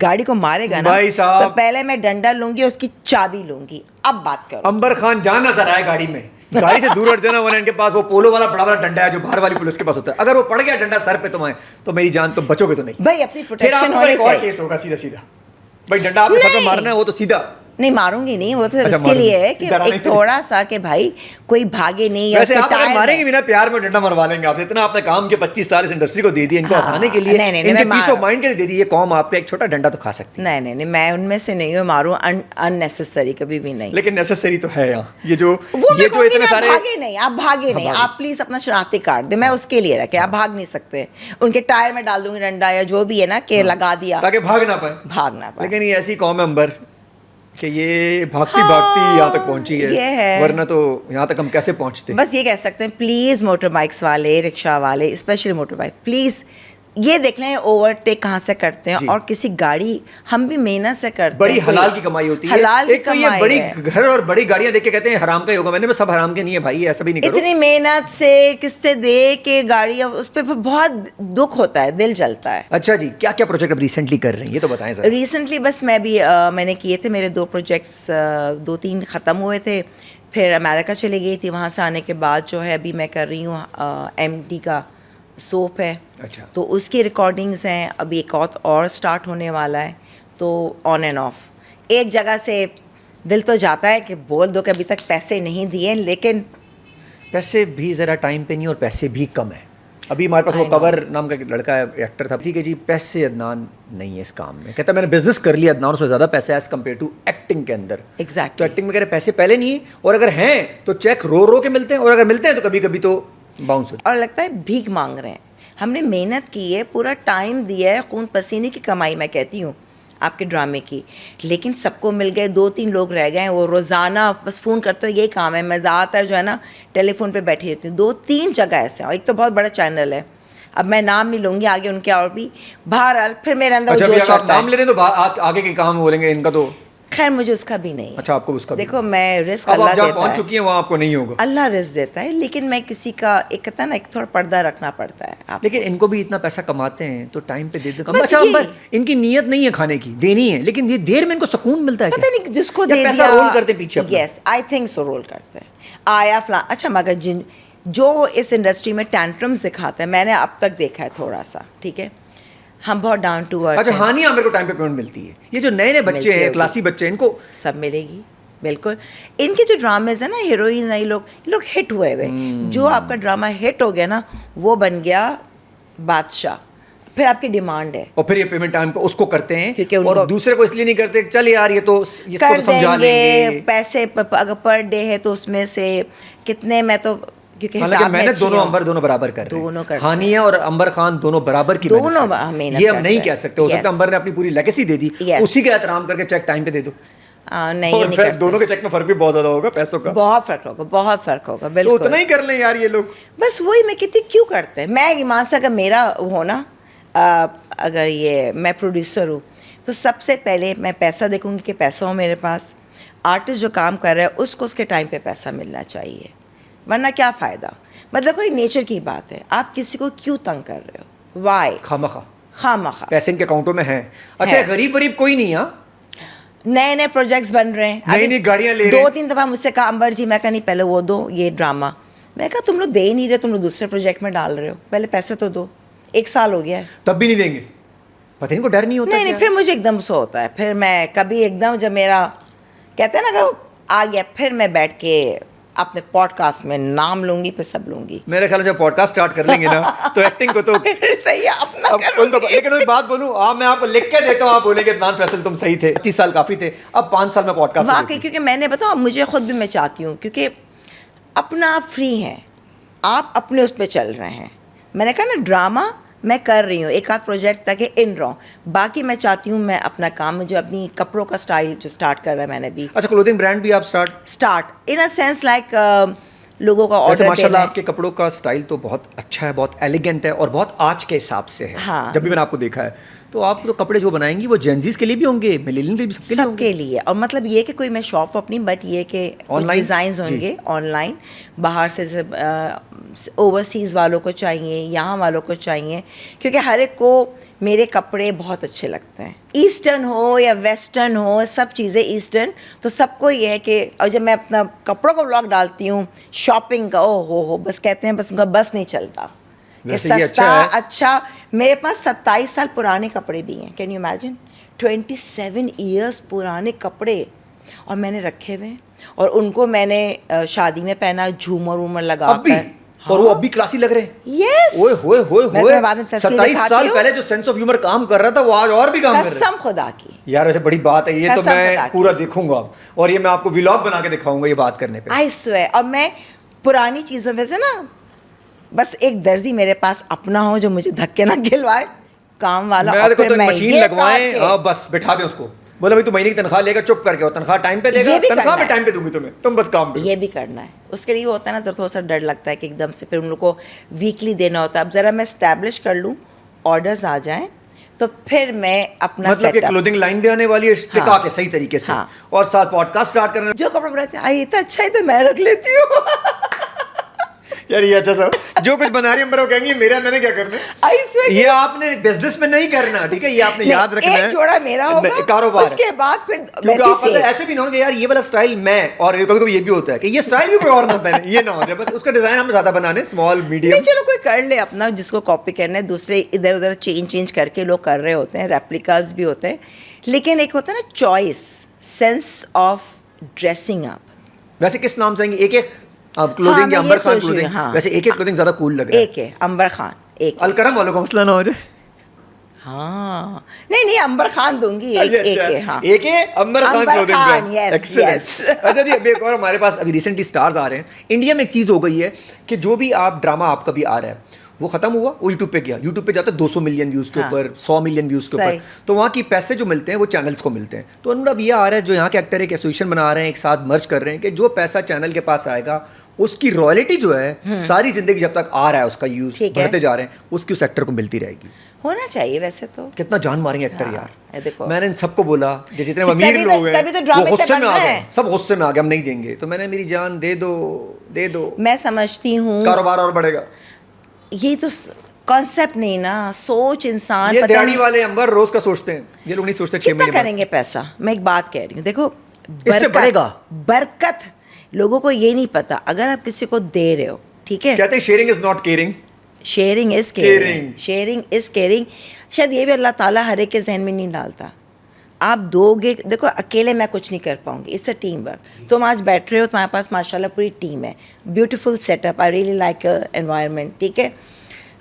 گاڑی کو مارے گا نا بھائی صاحب, تو پہلے میں ڈنڈا لوں گی, اس کی چابی لوں گی. اب بات کرو. امبر خان جان نظر آئے گاڑی میں, گاڑی سے دور ہٹ جانا, ورنہ ان کے پاس وہ پولو والا بڑا بڑا ڈنڈا ہے جو باہر والی پولیس کے پاس ہوتا ہے. اگر وہ پڑ گیا ڈنڈا سر پہ تمہیں, تو میری جان تم بچو گے تو نہیں. بھائی اپنی پروٹیکشن ہونی چاہیے. کیس ہوگا سیدھا. بھائی ڈنڈا آپ کے سر پہ مارنا ہے وہ تو سیدھا نہیں ماروں گی, نہیں وہ تو اس کے لیے ہے کہ ایک تھوڑا سا کہ بھائی کوئی بھاگے نہیں. ویسے آپ اگر ماریں گے بنا پیار میں ڈنڈا مروا لیں گے آپ سے. اتنا آپ نے کام کے 25 سال اس انڈسٹری کو دے دیا, ان کو ہنسانے کے لیے, ان کے پیس آف مائنڈ کے لیے دے دی. یہ قوم آپ کا ایک چھوٹا ڈنڈا تو کھا سکتی ہے. نہیں میں ان میں سے نہیں ہوں, ماروں اننیسیسری کبھی بھی نہیں. لیکن نیسیسری تو ہے یہاں. یہ جو اتنے سارے بھاگے نہیں, آپ بھاگے نہیں, آپ پلیز اپنا شناختی کارڈ دیں, میں اس کے لیے رکھے. آپ بھاگ نہیں سکتے, ان کے ٹائر میں ڈال دوں گی ڈنڈا یا جو بھی ہے نا کہ لگا دیا تاکہ بھاگ نہ پائے. لیکن یہ ایسی قوم ہے امبر کہ یہ بھاگتی یہاں تک پہنچی ہے, ورنہ تو یہاں تک ہم کیسے پہنچتے. بس یہ کہہ سکتے ہیں پلیز موٹر بائکس والے, رکشا والے, اسپیشلی موٹر بائک, پلیز یہ دیکھ لیں اوورٹیک کہاں سے کرتے ہیں. اور کسی گاڑی ہم بھی محنت سے کرتے ہیں, بڑی حلال کی کمائی ہوتی ہے. ایک تو یہ بڑی گھر اور بڑی گاڑیاں دیکھ کے کہتے ہیں حرام کا ہی ہوگا. میں نے سب حرام کے نہیں ہے بھائی, ایسا بھی نہیں کرو. اتنی محنت سے قسطیں دے کے گاڑی, اس پہ بہت دکھ ہوتا ہے, دل جلتا ہے. اچھا جی, کیا کیا پروجیکٹ اب ریسنٹلی کر رہے ہیں یہ تو بتائیں سر. ریسنٹلی بس میں نے کیے تھے, میرے 2 پروجیکٹس 2-3 ختم ہوئے تھے. پھر امریکہ چلی گئی تھی, وہاں سے آنے کے بعد جو ہے ابھی میں کر رہی ہوں MD کا سوپ ہے. اچھا, تو اس کی ریکارڈنگز ہیں, ابھی ایک اور سٹارٹ ہونے والا ہے. تو آن اینڈ آف ایک جگہ سے دل تو جاتا ہے کہ بول دو کہ ابھی تک پیسے نہیں دیے, لیکن پیسے بھی ذرا ٹائم پہ نہیں اور پیسے بھی کم ہیں. ابھی ہمارے پاس وہ کور نام کا لڑکا ہے, ایکٹر تھا, ٹھیک ہے جی, پیسے عدنان نہیں ہے اس کام میں. کہتا ہے میں نے بزنس کر لیا عدنان, اس میں زیادہ پیسے ایز کمپیئر ٹو ایکٹنگ کے اندر. ایگزیکٹ, تو ایکٹنگ میں کہہ رہے پیسے پہلے نہیں ہیں, اور اگر ہیں تو چیک رو کے ملتے ہیں, اور اگر ملتے ہیں تو کبھی کبھی تو باؤنس ہوتے ہیں. اور لگتا ہے بھیک مانگ رہے ہیں. ہم نے محنت کی ہے, پورا ٹائم دیا ہے, خون پسینے کی کمائی میں کہتی ہوں آپ کے ڈرامے کی, لیکن سب کو مل گئے. 2-3 لوگ رہ گئے, وہ روزانہ بس فون کرتے ہو, یہی کام ہے. میں زیادہ تر جو ہے نا ٹیلی فون پہ بیٹھی رہتی ہوں. 2-3 جگہ ایسے ہیں, اور ایک تو بہت بڑا چینل ہے, اب میں نام نہیں لوں گی, آگے ان کے اور بھی. بہرحال پھر میرے اندر جوش چڑھتا ہے. نام لے رہے ہیں تو آگے کے کام بولیں گے ان کا, تو خیر مجھے اس کا بھی نہیں ہے. اچھا, آپ کو اس کا دیکھو میں رسک اللہ دیتا ہے, پہنچ چکی ہیں وہاں, آپ کو نہیں ہوگا. اللہ رزق دیتا ہے, لیکن میں کسی کا ایک کہتا ہے نا ایک تھوڑا پردہ رکھنا پڑتا ہے. لیکن ان کو بھی اتنا پیسہ کماتے ہیں تو ٹائم پہ دے دو. اچھا ان کی نیت نہیں ہے کھانے کی, دینی ہے, لیکن یہ دیر میں ان کو سکون ملتا ہے. پتہ نہیں جس کو دے پیسہ رول کرتے پیچھے. یس آئی تھنک سو رول کرتے ہیں. آیا فلاں, اچھا مگر جو اس انڈسٹری میں ٹینٹرمز دکھاتے ہیں, میں نے اب تک دیکھا ہے تھوڑا سا, ٹھیک ہے, ہم بہت ڈاؤن ٹو ارتھ. اچھا ہانیہ میرے کو ٹائم پہ پیمنٹ ملتی ہے. یہ جو نئے بچے ہیں, کلاسی بچے ہیں, ان کو سب ملے گی بالکل. ان کے جو ڈرامز ہیں نا, ہیروئنز ہیں, یہ لوگ ہٹ ہوئے ہوئے. جو آپ کا ڈرامہ ہٹ ہو گیا نا, وہ بن گیا بادشاہ. پھر آپ کی ڈیمانڈ ہے, اور پھر یہ پیمنٹ ٹائم پہ اس کو کرتے ہیں, اور دوسرے کو اس لیے نہیں کرتے چل یار یہ تو اس کو سمجھا لیں گے. پیسے اگر پر ڈے ہے تو اس میں سے کتنے, میں تو کیونکہ حالانکہ محنت دونوں برابر کر رہے ہیں. ہانیہ اور امبر خان دونوں برابر کی محنت. یہ ہم نہیں کہہ سکتے. ہو سکتا ہے امبر نے اپنی پوری لیگیسی دے دی, اسی کا احترام کر کے چیک ٹائم پہ دے دو. نہیں, دونوں کے چیک میں فرق بھی بہت زیادہ ہوگا, پیسوں کا بہت فرق ہوگا. بالکل اتنا ہی کر لیں یار یہ لوگ. بس وہی میں کہتی کیوں کرتے ہیں. میں ایمان سے اگر میرا ہونا, اگر یہ میں پروڈیوسر ہوں تو سب سے پہلے میں پیسہ دیکھوں گی کہ پیسہ ہو میرے پاس. آرٹسٹ جو کام کر رہا ہے اس کو اس کے ٹائم پہ پیسہ ملنا چاہیے, ورنہ کیا فائدہ. مطلب کوئی نیچر کی بات ہے, آپ کسی کو کیوں تنگ کر رہے ہو, وائی خواہ پیسے ان کے اکاؤنٹوں میں ہیں. اچھا غریب کوئی نہیں. ہاں نئے پروجیکٹس بن رہے ہیں, نئی گاڑیاں لے رہے ہیں. 2-3 دفعہ مجھ سے کہا امبر جی, میں کہا نہیں پہلے وہ دو یہ ڈرامہ. میں کہا تم لوگ دے ہی نہیں رہے, تم لوگ دوسرے پروجیکٹ میں ڈال رہے ہو, پہلے پیسے تو دو. 1 سال ہو گیا ہے تب بھی نہیں دیں گے. پتہ نہیں کو ڈر نہیں ہوتا. نہیں پھر مجھے ایک دم سو ہوتا ہے. پھر میں کبھی ایک دم جب میرا کہتے ہیں نا کہ آ گیا, پھر میں بیٹھ کے اپنے پوڈ کاسٹ میں نام لوں گی، پھر سب لوں گی. میرے خیال میں جب پوڈ کاسٹ اسٹارٹ کر لیں گے نا تو ایکٹنگ کو تو صحیح ہے اپنا لیکن ایک بات بولوں، میں آپ کو لکھ کے دیتا ہوں، آپ بولیں گے عدنان فیصل تم صحیح تھے، 25 سال کافی تھے، اب 5 سال میں پوڈ کاسٹ. واقعی کیونکہ میں نے بتاؤ مجھے خود بھی میں چاہتی ہوں کیونکہ اپنا آپ فری ہیں، آپ اپنے اس پہ چل رہے ہیں. میں نے کہا نا ڈرامہ میں کر رہی ہوں، ایک آدھ پروجیکٹ تک ان رہا ہوں، باقی میں چاہتی ہوں میں اپنا کام جو اپنی کپڑوں کا اسٹائل جو اسٹارٹ کر رہا ہے میں نے بھی. اچھا کلودنگ برانڈ بھی آپ start in a sense like لوگوں کا ویسے آرڈر ماشاء اللہ دینا ہے. آپ کے کپڑوں کا اسٹائل تو بہت اچھا ہے، بہت ایلیگنٹ ہے اور بہت آج کے حساب سے ہے. ہاں. جب بھی میں نے آپ کو دیکھا ہے تو آپ جو کپڑے جو بنائیں گی وہ جینزیز کے لیے بھی ہوں گے، ملیلین کے لیے بھی، سب کے لیے. اور مطلب یہ کہ کوئی میں شاپ اپنی، بٹ یہ کہ ڈیزائنز ہوں گے آن لائن، باہر سے اوورسیز والوں کو چاہیے، یہاں والوں کو چاہیے، کیونکہ ہر ایک کو میرے کپڑے بہت اچھے لگتے ہیں. ایسٹرن ہو یا ویسٹرن ہو، سب چیزیں ایسٹرن، تو سب کو یہ ہے کہ اور جب میں اپنا کپڑوں کا بلاگ ڈالتی ہوں شاپنگ کا، او ہو بس کہ بس ان کا بس نہیں چلتا کہ سستا اچھا. میرے پاس 27 سال پرانے کپڑے بھی ہیں. کین یو امیجن 27 ایئرس پرانے کپڑے، اور میں نے رکھے ہوئے ہیں، اور ان کو میں نے شادی میں پہنا، جھومر وومر لگا کر، اور وہ اب بھی کلاسی لگ رہے ہیں. یس اوئے ہوئے ہوئے ہوئے 27 سال پہلے جو سینس آف ہیومر کام کر رہا تھا وہ آج اور بھی کام کر رہا ہے. قسم خدا کی یار ویسے بڑی بات ہے یہ، تو میں پورا دیکھوں گا اور یہ میں آپ کو ولاگ بنا کے دکھاؤں گا یہ بات کرنے پہ. I swear. اور میں پرانی چیزوں میں سے نا بس ایک درزی میرے پاس اپنا ہو جو مجھے دھکے نہ کھلوائے، کام والا، اور پھر میں مشین لگوائیں، بس بٹھا دیں اس کو، بولا بھائی تو مہینے کی تنخواہ لے گا، چپ کر کے، اور تنخواہ ٹائم پہ دے گا، تنخواہ میں ٹائم پہ دوں گی تمہیں، تم بس کام کرو. یہ بھی کرنا ہے. اس کے لیے ہوتا ہے نا تھوڑا سا ڈر لگتا ہے کہ ایک دم سے پھر ان لوگ کو ویکلی دینا ہوتا ہے. اب ذرا میں اسٹیبلش کر لوں، آرڈرز آ جائیں تو پھر میں اپنا مطلب کہ کلودنگ لائن بھی آنے والی ہے ٹکا کے صحیح طریقے سے، اور ساتھ پوڈ کاسٹ اسٹارٹ کرنا. جو کپڑے بناتے ہیں یہ تو اچھا ہے تو میں رکھ لیتی ہوں. یار یہ اچھا سب جو کچھ بنا رہی ہے وہ کہیں گے میرا، میں نے کیا کرنا ہے. یہ آپ نے بزنس میں نہیں کرنا، ٹھیک ہے، یہ آپ نے یاد رکھنا ہے. ایک جوڑا میرا ہوگا، کاروبار، اس کے بعد پھر ایسے بھی نہ ہو کہ یار یہ والا اسٹائل میں، اور کبھی کبھی یہ بھی ہوتا ہے کہ یہ اسٹائل بھی کوئی اور نہ پہنے، یہ نہ ہو جائے. بس اس کا ڈیزائن ہم زیادہ بنانے اسمال میڈیم. چلو کوئی کر لے اپنا جس کو کاپی کرنا ہے، دوسرے ادھر ادھر چینج کر کے لوگ کر رہے ہوتے ہیں، ریپلیکاز بھی ہوتے ہیں. لیکن ایک ہوتا ہے نا choice, sense of dressing up. ویسے کس نام سے آئیں گے؟ ایک ایک اب کلودنگ یا انبر خان کلودنگ، ویسے ایک ایک کلودنگ زیادہ کول لگ رہا ہے. ایک ہے انبر خان، ایک الکرم والوں کا مسئلہ نہ ہو جائے. ہاں نہیں انبر خان دوں گی، ایک ہے. ہاں ایک ہے انبر خان کلودنگ برانڈ. یس. اچھا جی ابھی ایک اور ہمارے پاس ابھی ریسنٹلی اسٹارز آ رہے ہیں. انڈیا میں ایک چیز ہو گئی ہے کہ جو بھی آپ ڈرامہ آپ کا بھی آ رہا ہے وہ ختم ہوا، وہ یوٹیوب پہ گیا، یوٹیوب پہ جاتا ہے 200 ملین ویوز کے اوپر، 100 ملین ویوز کے اوپر، تو وہاں کی پیسے جو ملتے ہیں وہ چینلز کو ملتے ہیں. تو ان اب یہ آ رہا ہے جو یہاں کے ایکٹر ایک ایسوسیشن بنا رہے ہیں، ایک ساتھ مرج کر رہے ہیں کہ جو پیسہ چینل کے پاس آئے گا اس کی رائلٹی جو ہے ساری زندگی جب تک آ رہا ہے اس کا یوز بڑھتے جا رہے ہیں، اس کی اس ایکٹر کو ملتی رہے گی. ہونا چاہیے ویسے تو. کتنا جان ماریں گے ایکٹر یار. میں نے ان سب کو بولا جتنے امیر لوگ ہیں وہ غصے میں آ گئے، سب غصے میں آ گئے، ہم نہیں دیں گے. تو میں نے میری جان دے دو دے دو. میں سمجھتی ہوں کاروبار اور بڑھے گا. یہ تو کانسیپٹ نہیں نا، سوچ انسان. یہ دیہڑی والے انبر روز کا سوچتے ہیں، یہ لوگ نہیں سوچتے 6 مہینے کریں گے پیسہ. میں ایک بات کہہ رہی ہوں، دیکھو اس سے بڑھے گا برکت. لوگوں کو یہ نہیں پتا، اگر آپ کسی کو دے رہے ہو، ٹھیک ہے، کہتے ہیں sharing is not caring, sharing is caring, sharing is caring. شاید یہ بھی اللہ تعالیٰ ہر ایک کے ذہن میں نہیں ڈالتا. آپ دو گے، دیکھو اکیلے میں کچھ نہیں کر پاؤں گی، اٹس اے ٹیم ورک. تم آج بیٹھ رہے ہو، تمہارے پاس ماشاء اللہ پوری ٹیم ہے، beautiful set up, I really like environment, ٹھیک ہے،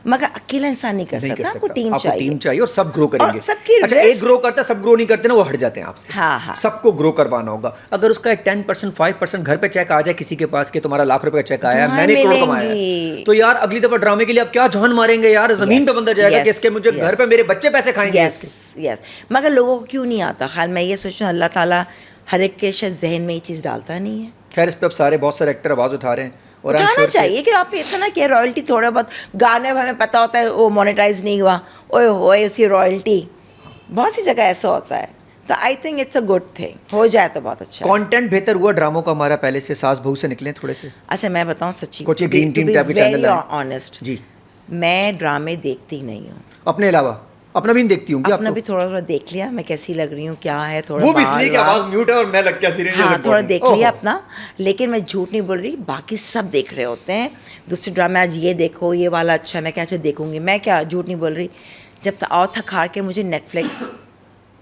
مگر اکیلا انسان نہیں کر سکتا. آپ کو ٹیم چاہیے اور سب گرو کریں گے. سب کی ایک گرو کرتا ہے، سب گرو نہیں کرتے نا، وہ ہٹ جاتے ہیں آپ سے. سب کو گرو کروانا ہوگا. اگر اس کا 10%، 5% گھر پہ چیک آ جائے کسی کے پاس کہ تمہارا لاکھ روپے کا چیک آیا ہے، میں نے کروڑ کمایا ہے، تو یار اگلی دفعہ ڈرامے کے لیے آپ کیا جان ماریں گے یار. زمین پہ بندہ جائے گا کہ اس کے مجھے گھر پہ میرے بچے پیسے کھائیں گے. یس. مگر لوگوں کو کیوں نہیں آتا خیال؟ میں یہ سوچوں اللہ تعالیٰ ہر ایک کے شاید ذہن میں یہ چیز ڈالتا نہیں ہے. خیر اس پہ اب سارے بہت سارے ایکٹر آواز اٹھا رہے ہیں، اور اٹھانا چاہیے کہ آپ اتنا کہ رائلٹی تھوڑا بہت گانے ہمیں پتہ ہوتا ہے وہ مونیٹائز نہیں ہوا، اوئے ہوئے اس کی رائلٹی بہت سی جگہ ایسا ہوتا ہے. تو I think it's a good thing, ہو جائے تو بہت اچھا. کانٹینٹ بہتر ہوا ڈراموں کا ہمارا پہلے سے. ساس بہو سے نکلیں تھوڑے سے. اچھا میں بتاؤں سچی، کچھ گرین ٹیم ٹائپ کے چینل ہیں آنیسٹ جی، میں ڈرامے دیکھتی نہیں ہوں. اپنے علاوہ اپنا بھی دیکھتی ہوں، اپنا بھی تھوڑا تھوڑا دیکھ لیا میں کیسی لگ رہی ہوں، کیا ہے، تھوڑا وہ بھی اس لیے کہ آواز میوٹ ہے اور میں لگ کیسی رہی ہوں. ہاں تھوڑا دیکھ لیا اپنا. لیکن میں جھوٹ نہیں بول رہی، باقی سب دیکھ رہے ہوتے ہیں. دوسرے ڈرامے آج یہ دیکھو، یہ والا اچھا، میں کیا اچھا دیکھوں گی. میں کیا جھوٹ نہیں بول رہی. جب تک آؤ تھک ہار کے مجھے نیٹ فلکس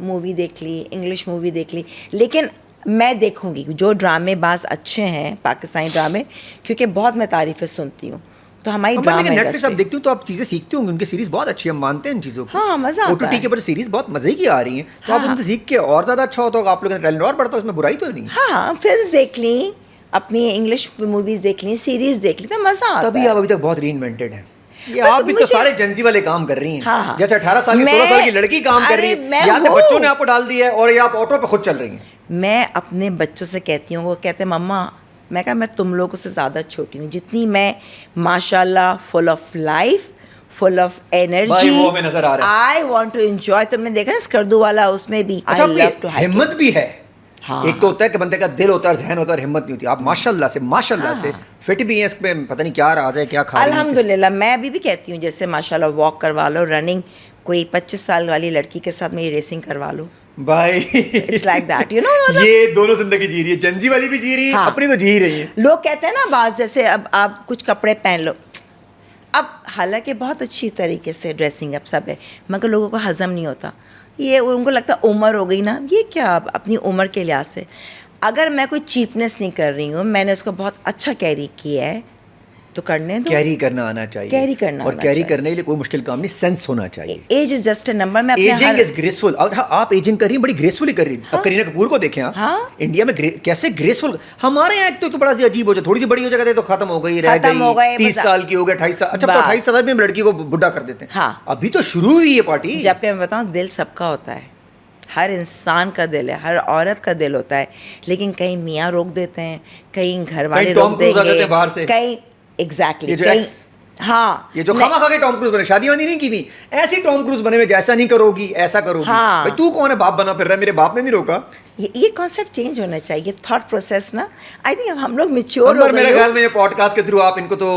مووی دیکھ لی، انگلش مووی دیکھ لی. لیکن میں دیکھوں گی جو ڈرامے باز اچھے ہیں پاکستانی ڈرامے, کیونکہ بہت میں تعریفیں سنتی ہوں, تو ہماری ڈرامے نیٹ پہ سب دیکھتی ہوں تو آپ چیزیں سیکھتی ہوں گے, ان کی سیریز بہت اچھی ہے, ہم مانتے ہیں ان چیزوں کو. ہاں مزہ OTT کے اوپر سیریز بہت مزے کی آ رہی ہیں, تو آپ ان سے سیکھ کے اور زیادہ اچھا ہوتا ہوگا, آپ لوگوں کا ٹیلنٹ اور بڑھتا ہے, اس میں برائی تو نہیں. ہاں فلمس دیکھ لیں, اپنی انگلش موویز دیکھ لیں, سیریز دیکھ لیں, تو مزہ آتا ہے. تبھی آپ ابھی تک بہت ری انوینٹیڈ ہیں. یہ آپ بھی تو سارے جنزی والے کام کر رہی ہیں, جیسے 18 سال کی 16 سال کی لڑکی کام کر رہی ہے, یا تو بچوں نے آپ کو ڈال دیا ہے اور یا آپ آٹو پہ خود چل رہی ہیں. میں اپنے بچوں سے کہتی ہوں, وہ کہتے ہیں مما, میں کہا میں تم لوگوں سے زیادہ چھوٹی ہوں, جتنی میں ماشاء اللہ full of life, full of energy, I want to enjoy. تم نے دیکھا نا اسکردو والا, اس میں بھی ہمت بھی ہے. ایک تو ہوتا ہے کہ بندے کا دل ہوتا ہے, ذہن ہوتا ہے, اور ہمت نہیں ہوتی. آپ ماشاء اللہ سے فٹ بھی ہیں, اس پہ پتہ نہیں کیا راز ہے, کیا کھا رہی ہیں. الحمدللہ. میں ابھی بھی کہتی ہوں جیسے ماشاء اللہ واک کروا لو, رننگ, کوئی 25 سال والی لڑکی کے ساتھ میری ریسنگ کروا لو بھائی, it's like that, you know. یہ دونوں زندگی جی رہی ہے, جنزی والی بھی جی رہی ہے, اپنی تو جی ہی رہی ہے. لوگ کہتے ہیں نا بعض, جیسے اب آپ کچھ کپڑے پہن لو, اب حالانکہ بہت اچھی طریقے سے ڈریسنگ اب سب ہے, مگر لوگوں کو ہضم نہیں ہوتا. یہ ان کو لگتا ہے عمر ہو گئی نا, یہ کیا اپنی عمر کے لحاظ سے. اگر میں کوئی چیپنیس نہیں کر رہی ہوں, میں نے اس کو بہت اچھا کیری کیا ہے, تو کرنے دو. کیری کرنا آنا چاہیے, کیری کرنا, اور کیری کرنے کے لیے کوئی مشکل کام نہیں, سینس ہونا چاہیے. Age is just a number. میں ایجنگ از گریسفل. اور آپ ایجنگ کر رہی ہیں, بڑی گریسفلی کر رہی ہیں. اب کرینہ کپور کو دیکھیں آپ, انڈیا میں کیسے گریسفل. ہمارے یہاں ایک تو بڑا عجیب ہو جائے, تھوڑی سی بڑی ہو جائے تو ختم ہو گئی, رہ گئی, 30 سال کی ہو گئے, 28 سال. اچھا تو 28 سال میں لڑکی کو بڈھا کر دیتے ہیں. ابھی تو شروع ہوئی ہے پارٹی. جبکہ میں بتاؤں, دل سب کا ہوتا ہے, ہر انسان کا دل ہے, ہر عورت کا دل ہوتا ہے, لیکن کہیں میاں روک دیتے ہیں, کہیں گھر والے روک دیں گے, کہیں ایگزیکٹلی, ہاں یہ جو خواہ کے ٹام کروز بنے, شادی وادی نہیں کی ہوئی, ایسی ٹام کروز بنے ہوئے, جیسا نہیں کرو گی ایسا کرو گی. بھائی تو کون ہے باپ بنا پھر رہا ہے, میرے باپ نے نہیں روکا. یہ کانسیپٹ چینج ہونا چاہیے, تھاٹ پروسیس نا. آئی تھنک ہم لوگ میچور ہو گئے. میرے خیال میں یہ پوڈ کاسٹ کے تھرو آپ ان کو تو,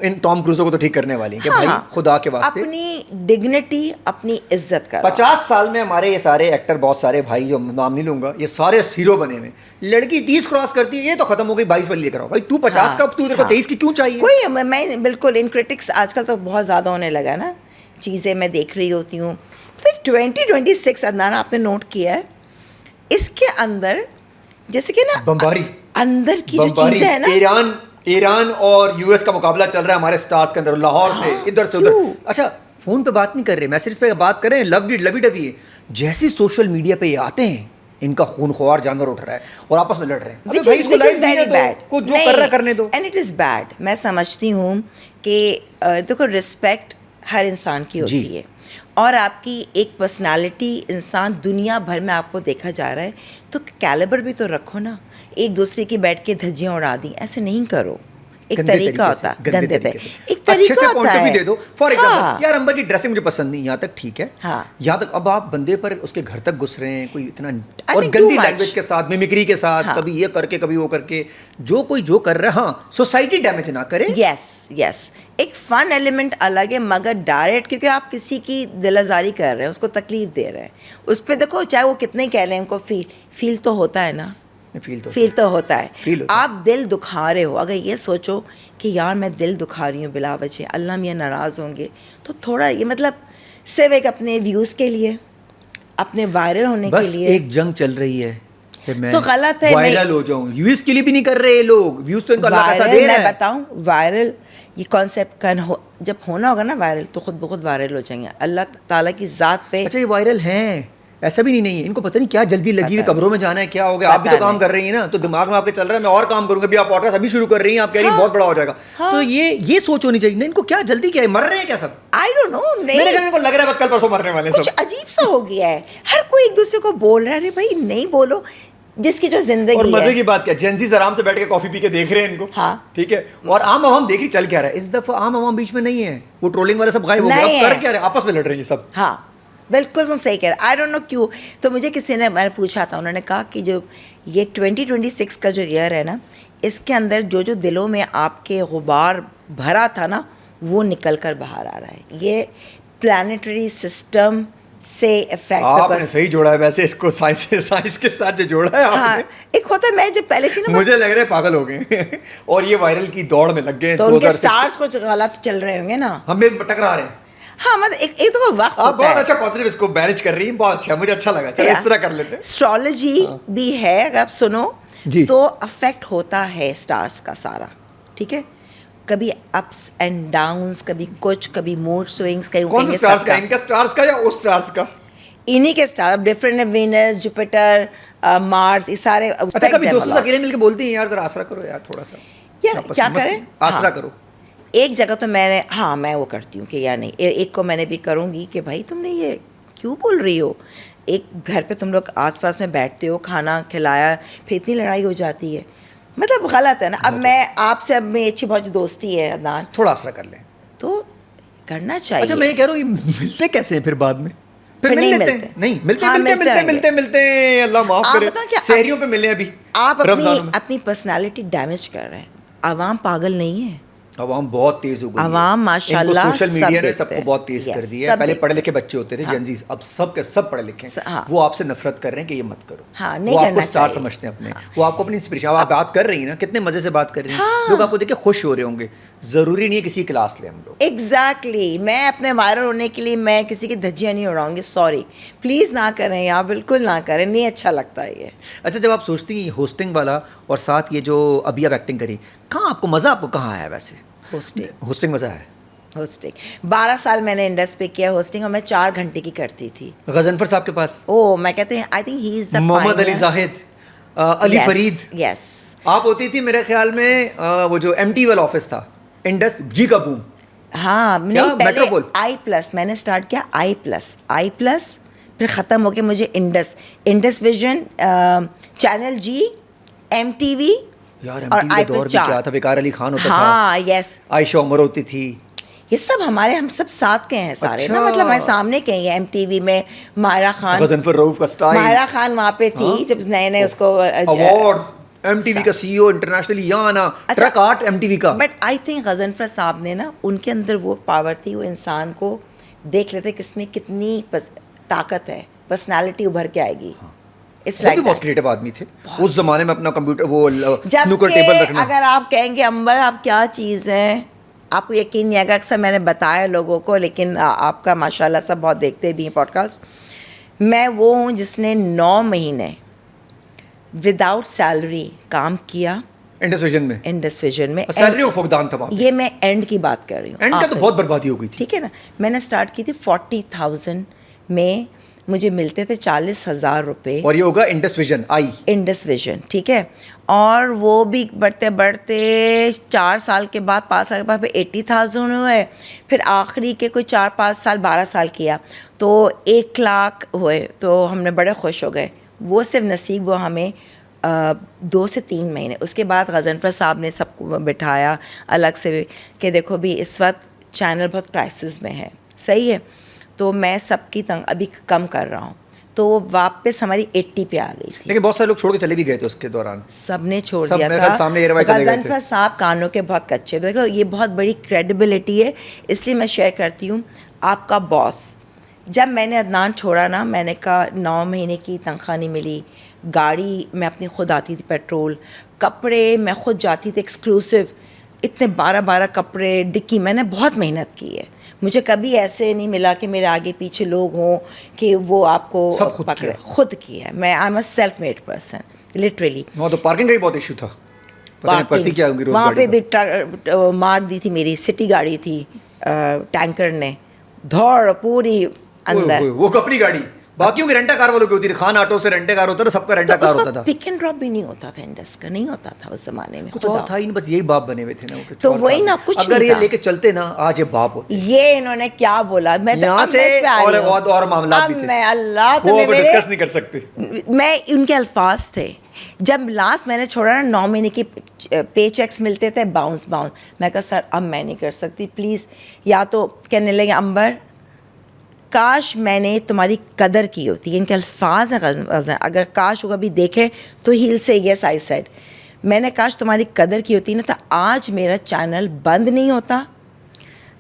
ان ٹام کروزوں کو تو ٹھیک کرنے والی ہیں کہ بھائی خدا کے واسطے اپنی ڈگنیٹی, اپنی عزت کر. 50 سال میں ہمارے یہ سارے ایکٹر, بہت سارے بھائی, جو نام نہیں لوں گا, یہ سارے ہیرو بنے ہوئے. لڑکی 30 کراس کرتی ہے, یہ تو ختم ہو گئی, 22 والی لے کر آؤ. بھائی تو 50 کا, تو 23 کی کیوں چاہیے. کوئی, میں بالکل, ان کرٹکس آج کل تو بہت زیادہ ہونے لگا نا, چیزیں میں دیکھ رہی ہوتی ہوں. پھر 2026 عدنان آپ نے نوٹ کیا ہے, اس کے اندر جیسے کہ نا بمباری, اندر کی جو چیزیں ہیں نا, ایران اور US کا مقابلہ چل رہا ہے ہمارے سٹارز کے اندر, لاہور سے ادھر سے ادھر. اچھا فون پہ بات نہیں کر رہے, میسج پہ بات کر رہے ہیں, لوی ڈوی. جیسی سوشل میڈیا پہ یہ آتے ہیں, ان کا خون خوار جانور اٹھ رہا ہے اور آپس میں لڑ رہے ہیں. which is very bad. کو جو کر رہا کرنے دو. And it is bad. میں سمجھتی ہوں کہ دیکھو, رسپیکٹ ہر انسان کی ہوتی ہے, اور آپ کی ایک پرسنالٹی, انسان دنیا بھر میں آپ کو دیکھا جا رہا ہے, تو کیلیبر بھی تو رکھو نا. ایک دوسرے کی بیٹھ کے دھجیاں اڑا دیں, ایسے نہیں کرو. ایک طریقہ ہوتا ہے, گندے طریقے سے ایک طریقہ ہوتا ہے. دے دو. فار ایگزامپل, یار امبر کی ڈریسنگ مجھے پسند نہیں, یہاں تک ٹھیک ہے, یہاں تک. اب آپ بندے پر اس کے گھر تک گھس رہے ہیں, کوئی اتنا, اور گندی لینگویج کے ساتھ, میمکری کے ساتھ, کبھی یہ کر کے کبھی وہ کر کے, جو کوئی جو کر رہا, ہاں سوسائٹی ڈیمیج نہ کرے. یس, ایک فن ایلیمنٹ الگ ہے, مگر ڈائریکٹ, کیونکہ آپ کسی کی دل آزاری کر رہے ہیں, اس کو تکلیف دے رہے ہیں, اس پہ دیکھو چاہے وہ کتنے کہہ لیں, ان کو فیل تو ہوتا ہے نا, فیل تو ہوتا ہے. آپ دل دکھا رہے ہو, اگر یہ سوچو کہ یار میں دل دکھا رہی ہوں بلا وجہ, اللہ میاں ناراض ہوں گے, تو تھوڑا یہ مطلب صرف ایک اپنے ویوز کے لیے, اپنے وائرل ہونے کے لیے, ایک جنگ چل رہی ہے, تو غلط ہے. وائرل ہو جاؤں, ویوز کے لیے بھی نہیں کر رہے لوگ, ویوز تو ان کو اللہ پیسہ دے رہا ہے. میں بتاؤں, وائرل یہ کانسیپٹ جب ہونا ہوگا نا وائرل, تو خود بخود وائرل ہو جائیں گے اللہ تعالیٰ کی ذات پہ. اچھا یہ وائرل ہیں, ایسا بھی نہیں ہے, ان کو پتہ نہیں کیا جلدی لگی ہوئی, قبروں میں جانا ہے, کیا ہو گیا. آپ بھی تو کام کر رہی ہیں نا, تو دماغ میں آپ کے چل رہا ہے میں اور کام کروں گا, بھی آپ پوڈکاسٹ ابھی شروع کر رہی ہیں, آپ کہہ رہی ہیں بہت بڑا ہو جائے گا, تو یہ سوچ ہونی چاہیے. ان کو کیا جلدی کیا ہے, مر رہے ہیں کیا سب؟ آئی ڈونٹ نو, میرے گھر میں کو لگ رہا ہے بس کل پرسوں مرنے والے ہیں. کچھ عجیب سا ہو گیا ہے, ہر کوئی ایک دوسرے کو بول رہا ہے, بھائی نہیں بولو, جس کی جو زندگی. اور مزے کی بات کیا, جینزیز آرام سے بیٹھ کے کافی پی کے دیکھ رہے ہیں ان کو, ٹھیک ہے, اور عام عوام دیکھ رہی چل کیا رہا ہے. اس دفعہ عام عوام بیچ میں نہیں ہے, وہ ٹرولنگ والے سب غائب ہو گئے, اب کر کیا رہے ہیں, آپس میں لڑ رہے ہیں سب. ہاں بالکل تم صحیح کہہ رہے. آئی ڈونٹ نو کیوں. تو مجھے کسی نے, میں نے پوچھا تھا, انہوں نے کہا کہ جو یہ 2026 کا جو ایئر ہے نا, اس کے اندر جو دلوں میں آپ کے غبار بھرا تھا نا, وہ نکل کر باہر آ رہا ہے. یہ پلانیٹری سسٹم سے افیکٹ. آپ نے صحیح جوڑا ہے ویسے اس کو, سائنس کے ساتھ جو جوڑا ہے آپ نے. ایک ہوتا ہے, میں جب پہلے تھی نا, مجھے لگ رہا ہے پاگل ہو گئے اور یہ وائرل کی دوڑ میں لگ گئے, تو ان کے سٹارز کچھ غلط چل رہے ہوں گے نا, ہمیں ٹکرا رہے ہیں. ہاں مطلب ایک تو وقت آپ بہت اچھا پازیٹیو اس کو مینج کر رہی ہیں, بہت اچھا, مجھے اچھا لگا. چلو اس طرح کر لیتے ہیں. اسٹرالوجی بھی ہے, اگر آپ سنو تو افیکٹ ہوتا ہے اسٹارس کا سارا, ٹھیک ہے, کبھی اپس اینڈ ڈاؤنس, کبھی کچھ, کبھی موڈ سوئنگس, کہیں کون سے اسٹارس کا, ان کا اسٹارس کا یا اس اسٹارس کا؟ انہی کے star different, Venus, Jupiter, Mars, یہ سارے. اچھا کبھی دوستوں سے اکیلے مل کے بولتی ہیں یار ذرا آسرا کرو یار تھوڑا سا, یار کیا کریں, آسرا کرو. ایک جگہ تو میں نے, ہاں میں وہ کرتی ہوں کہ یا نہیں, ایک کو میں نے بھی کروں گی کہ بھائی تم نے یہ کیوں بول رہی ہو, ایک گھر پہ تم لوگ آس پاس میں بیٹھتے ہو, کھانا کھلایا, پھر اتنی لڑائی ہو جاتی ہے, مطلب غلط ہے نا. اب میں آپ سے, اب میری اچھی بہت دوستی ہے عدنان, تھوڑا آسرا کر لیں تو کرنا چاہیے. اچھا میں یہ کہہ رہا ہوں ملتے کیسے ہیں پھر بعد میں؟ پھر نہیں ملتے ہیں, نہیں ملتے ہیں, اللہ معاف کرے, سحریوں پہ ملے. ابھی آپ اپنی پرسنالٹی ڈیمیج کر رہے ہیں. عوام پاگل نہیں ہے, عوام بہت تیز ہو گئی ہے. عوام ماشاءاللہ سوشل میڈیا نے سب کو بہت تیز کر دیا ہے. پہلے پڑھے لکھے بچے ہوتے تھے جنزیز, اب سب کے سب پڑھے لکھے ہیں. وہ آپ سے نفرت کر رہے ہیں کہ یہ مت کرو, وہ آپ کو اسٹار سمجھتے ہیں اپنے, وہ آپ کو اپنی انسپریشن. آپ بات کر رہی ہیں نا, کتنے مزے سے بات کر رہی ہیں, لوگ آپ کو دیکھ کے خوش ہو رہے ہوں گے. ضروری نہیں ہے کسی کلاس لیں ہم لوگ. ایگزیکٹلی, میں اپنے وائرل ہونے کے لیے میں کسی کی دھجیاں نہیں اڑاؤں گی. سوری, پلیز نہ کریں یار, بالکل نہ کریں, نہیں اچھا لگتا ہے یہ. اچھا جب آپ سوچتی ہیں ہوسٹنگ والا اور ساتھ یہ جو ابھی آپ ایکٹنگ کری, کہاں آپ کو مزہ, آپ کو کہاں آیا ویسے؟ ہوسٹنگ مزہ ہے. ہوسٹنگ 12 سال میں نے انڈس پہ کیا ہوسٹنگ, اور میں 4 گھنٹے کی کرتی تھی. غضنفر صاحب کے پاس, میں کہتے ہیں آئی تھنک ہی از دا محمد علی زاہد, علی فرید. یس, آپ ہوتی تھی میرے خیال میں وہ جو ایم ٹی والا آفس تھا, انڈس جی کا بوم. ہاں نہیں, پہلے آئی پلس میں نے اسٹارٹ کیا, آئی پلس پھر ختم ہو کے مجھے انڈس ویژن, چینل جی, ایم ٹی وی, یار ایم ٹی وی کا دور بھی کیا تھا, وقار علی خان ہوتا تھا. ہاں یس, عائشہ عمر ہوتی تھی. یہ سب ہم سب ساتھ کے ہیں سارے نا, مطلب میں سامنے کے ہیں. ایم ٹی وی میں ماہرہ خان, غضنفر رؤف کا سٹائل, ماہرہ خان وہاں پہ تھی جب نئے اس کو ایوارڈز, ایم ٹی وی کا سی او انٹرنیشنلی یہاں آنا, truck art M T V کا. بٹ آئی تھنک غضنفر صاحب نے نا, ان کے اندر وہ پاور تھی, وہ انسان کو دیکھ لیتے کس میں کتنی طاقت ہے, پرسنالٹی ابھر کے آئے گی. وہ بھی بہت کریٹو آدمی تھے اس زمانے میں, اپنا کمپیوٹر وہ سنوکر ٹیبل رکھنا. اگر آپ کہیں گے امبر آپ کیا چیز ہیں, آپ کو یقین نہیں آئے گا. اکثر میں نے بتایا لوگوں کو, لیکن آپ کا ماشاءاللہ سب بہت دیکھتے بھی ہیں پوڈ کاسٹ. میں وہ ہوں جس نے 9 مہینے وداؤٹ سیلری کام کیا انڈس ویژن میں. سیلری و فقدان تھا. یہ میں اینڈ کی بات کر رہی ہوں, اینڈ کا تو بہت بربادی ہو گئی تھی. ٹھیک ہے نا, میں نے اسٹارٹ کی تھی 40,000 میں, مجھے ملتے تھے 40,000 روپے. اور یہ ہوگا انڈس ویژن, ٹھیک ہے. اور وہ بھی بڑھتے 4 سال کے بعد, 5 سال کے بعد پھر 80,000 ہوئے. پھر آخری کے کوئی 4-5 سال 12 سال کیا تو 1 لاکھ ہوئے, تو ہم نے بڑے خوش ہو گئے. وہ صرف نصیب وہ ہمیں 2 سے 3 مہینے. اس کے بعد غضنفر صاحب نے سب کو بٹھایا الگ سے کہ دیکھو بھی اس وقت چینل بہت کرائسس میں ہے, صحیح ہے, تو میں سب کی ابھی کم کر رہا ہوں. تو واپس ہماری 80 پہ آ گئی تھی. لیکن بہت سارے لوگ چھوڑ کے چلے بھی گئے تھے اس کے دوران, سب نے چھوڑ دیا تھا. غضنفر صاحب کانوں کے بہت کچے. دیکھو یہ بہت بڑی کریڈیبلٹی ہے, اس لیے میں شیئر کرتی ہوں. آپ کا باس, جب میں نے عدنان چھوڑا نا, میں نے کہا 9 مہینے کی تنخواہ نہیں ملی, گاڑی میں اپنی خود آتی تھی, پیٹرول, کپڑے میں خود جاتی تھی ایکسکلوسیو, اتنے 12 کپڑے, ڈکی, میں نے بہت محنت کی ہے. مجھے کبھی ایسے نہیں ملا کہ میرے آگے پیچھے لوگ ہوں کہ وہ آپ کو پکڑے. خود کی ہے میں, آئی am a self made person literally. وہاں تو پارکنگ کا ہی بہت ایشو تھا, وہاں پہ بھی مار دی تھی میری سٹی گاڑی تھی, ٹینکر نے دھوڑ پوری اندر. وہ اپنی گاڑی, باقیوں کی رینٹا کار والوں کی ہوتی تھی, خان آٹو سے رینٹا کار ہوتا تھا, سب کا رینٹا کار ہوتا تھا. پک اینڈ ڈراپ بھی نہیں ہوتا تھا انڈس کا, نہیں ہوتا تھا اس زمانے میں. کچھ اور تھا ہی, بس یہی باپ بنے ہوئے تھے نا, تو وہی نا, کچھ اگر یہ لے کے چلتے نا آج یہ باپ ہوتے. یہ انہوں نے کیا بولا, میں یہاں سے اور معاملات بھی تھے, میں اللہ وہ اب ڈسکس نہیں کر سکتے. میں ان کے الفاظ تھے. جب لاسٹ میں نے چھوڑا نا, 9 مہینے کی پے چیکس ملتے تھے باؤنس. میں کہا سر اب میں نہیں کر سکتی پلیز, یا تو کہنے لگے امبر کاش میں نے تمہاری قدر کی ہوتی. ان کے الفاظ ہیں, اگر کاش وہ کبھی دیکھے تو ہیل سے یس آئی سیڈ, میں نے کاش تمہاری قدر کی ہوتی نا تو آج میرا چینل بند نہیں ہوتا.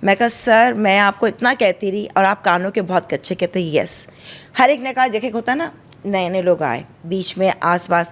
میں کہا سر میں آپ کو اتنا کہتی رہی اور آپ کانوں کے بہت کچے کہتے یس. ہر ایک نے کہا دیکھے ہوتا نا, نئے لوگ آئے بیچ میں آس پاس,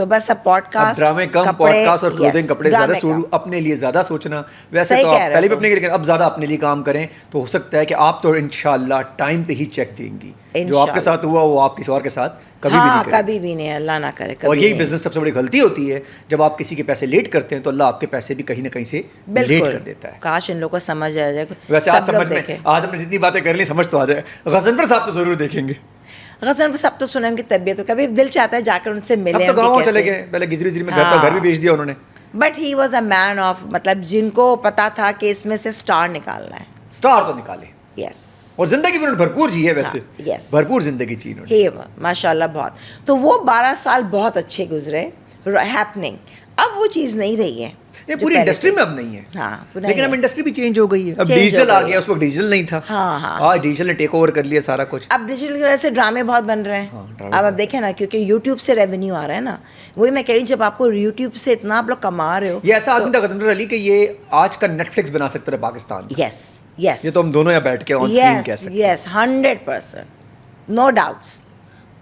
تو بس اب پوڈ کاسٹ ڈرامے کم, پوڈ کاسٹ اور کلوتھنگ کپڑے زیادہ, اپنے لیے زیادہ سوچنا. ویسے تو آپ پہلے بھی اپنے لیے لیکن اب زیادہ اپنے لیے کام کریں تو ہو سکتا ہے کہ آپ تو انشاءاللہ ٹائم پہ ہی چیک دیں گی. جو آپ کے ساتھ ہوا وہ آپ کسی اور کے ساتھ کبھی بھی نہیں کرے, کبھی بھی نہیں, اللہ نہ کرے. اور یہی بزنس سب سے بڑی غلطی ہوتی ہے, جب آپ کسی کے پیسے لیٹ کرتے ہیں تو اللہ آپ کے پیسے بھی کہیں نہ کہیں سے لیٹ کر دیتا ہے. کاش ان لوگوں کو سمجھ آ جائے. ویسے آج سمجھ میں, آج ہم نے جتنی باتیں کر لی سمجھ تو آ جائے. غضنفر صاحب تو ضرور دیکھیں گے. غضنفر صاحب تو سنیں گے طبیعت, کبھی دل چاہتا ہے جا کر ان سے ملیں. اب تو گاؤں چلے گئے, پہلے گجری میں گھر بھی بیچ دیا انہوں نے. But he was a man of, مطلب جن کو پتا تھا کہ اس میں سے اسٹار نکالنا ہے. اسٹار تو نکالے. یس. اور زندگی میں بھرپور جی ہے ویسے. یس. بھرپور زندگی جی انہوں نے. ماشاء اللہ بہت. تو وہ 12 سال بہت اچھے گزرے, ہیپننگ. اب وہ چیز نہیں رہی ہے. یہ پوری انڈسٹری میں اب نہیں ہے. ہاں, لیکن اب انڈسٹری بھی چینج ہو گئی ہے. اب ڈیجیٹل آ گیا, اس وقت ڈیجیٹل نہیں تھا. آج ڈیجیٹل نے ٹیک اوور کر لیا سارا کچھ. اب ڈیجیٹل کی وجہ سے ڈرامے بہت بن رہے ہیں. اب آپ دیکھیں نا, کیونکہ یوٹیوب سے ریونیو آ رہا ہے نا. وہی میں کہہ رہی ہوں, جب آپ کو یوٹیوب سے اتنا آپ لوگ کما رہے ہو. یہ ایسا آدمی تھا غضنفر علی کہ یہ آج کا نیٹ فلکس بنا سکتا ہے پاکستان. یس یس. یہ تو ہم دونوں یہاں بیٹھ کے آن اسکرین کہہ سکتے ہیں. یس 100%, نو ڈاؤٹس.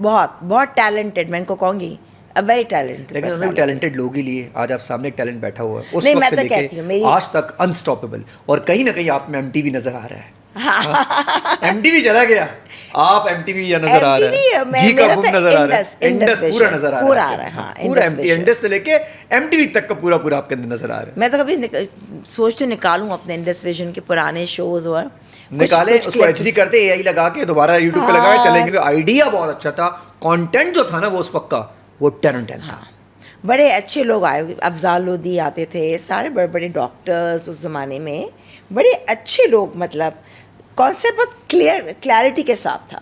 بہت بہت ٹیلنٹڈ, میں ان کو کہوں گی ویری ٹیلنٹڈ. لیکن انہوں نے ٹیلنٹڈ لوگ ہی لیے. آج آپ سامنے ایک ٹیلنٹ بیٹھا ہوا ہے, اس وقت سے لے کے آج تک انسٹاپیبل. اور کہیں نہ کہیں آپ میں ایم ٹی وی نظر آ رہا ہے. ایم ٹی وی چلا گیا, آپ ایم ٹی وی یا نظر آ رہا ہے, جی کا بم نظر آ رہا ہے, انڈس پورا نظر آ رہا ہے. پورا انڈس سے لے کے ایم ٹی وی تک کا پورا آپ کے اندر نظر آ رہا ہے. میں تو کبھی سوچتی ہوں نکالوں اپنے انڈس ویژن کے پرانے شوز, اور نکالے اس کو ایچ ڈی کرتے اے آئی لگا کے دوبارہ یوٹیوب پہ لگائے چلیں گے. آئیڈیا بہت اچھا تھا, کانٹینٹ جو تھا نا وہ اس وقت کا وہ 10 on 10 تھا. بڑے اچھے لوگ آئے, افضال لودھی آتے تھے, سارے بڑے بڑے ڈاکٹرز اس زمانے میں, بڑے اچھے لوگ. مطلب کانسیپٹ بہت کلیئرٹی کے ساتھ تھا,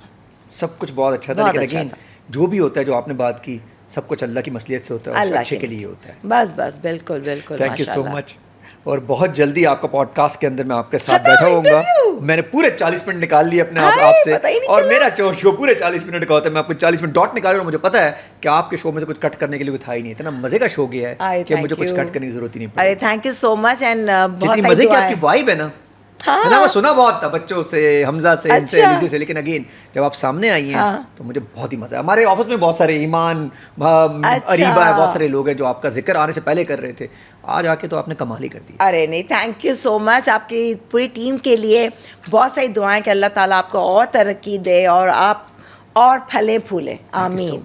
سب کچھ بہت اچھا تھا. لیکن جو بھی ہوتا ہے, جو آپ نے بات کی, سب کچھ اللہ کی مصلحت سے ہوتا ہے, اچھے کے لیے ہوتا ہے. بس بالکل بالکل. تھینک یو سو مچ. اور بہت جلدی آپ کا پوڈ کاسٹ کے اندر میں آپ کے ساتھ بیٹھا ہوں گا. میں نے پورے 40 منٹ نکال لیے اپنے آپ سے, اور میرا شو پورے 40 منٹ کا ہوتا ہے. میں آپ کو 40 منٹ ڈاٹ نکال رہا ہوں. مجھے پتا ہے کہ آپ کے شو میں سے کچھ کٹ کرنے کے لیے تھا ہی نہیں. اتنا مزے کا شو گیا ہے کہ مجھے کچھ کٹ کرنے کی ضرورت ہی نہیں پڑی. Thank you so much. And جتنی مزے کی آپ کی وائب ہے نا, میں سنا بہت تھا بچوں سے, حمزہ سے, ان سے, لزی سے, لیکن اگین جب آپ سامنے آئی ہیں تو مجھے بہت ہی مزہ. ہمارے آفس میں بہت سارے, ایمان, اریبا ہے, بہت سارے لوگ ہیں جو آپ کا ذکر آنے سے پہلے کر رہے تھے. آج آ کے تو آپ نے کمال ہی کر دی. ارے نہیں, تھینک یو سو مچ. آپ کی پوری ٹیم کے لیے بہت ساری دعائیں کہ اللہ تعالیٰ آپ کو اور ترقی دے اور آپ اور پھلے پھولے. آمین.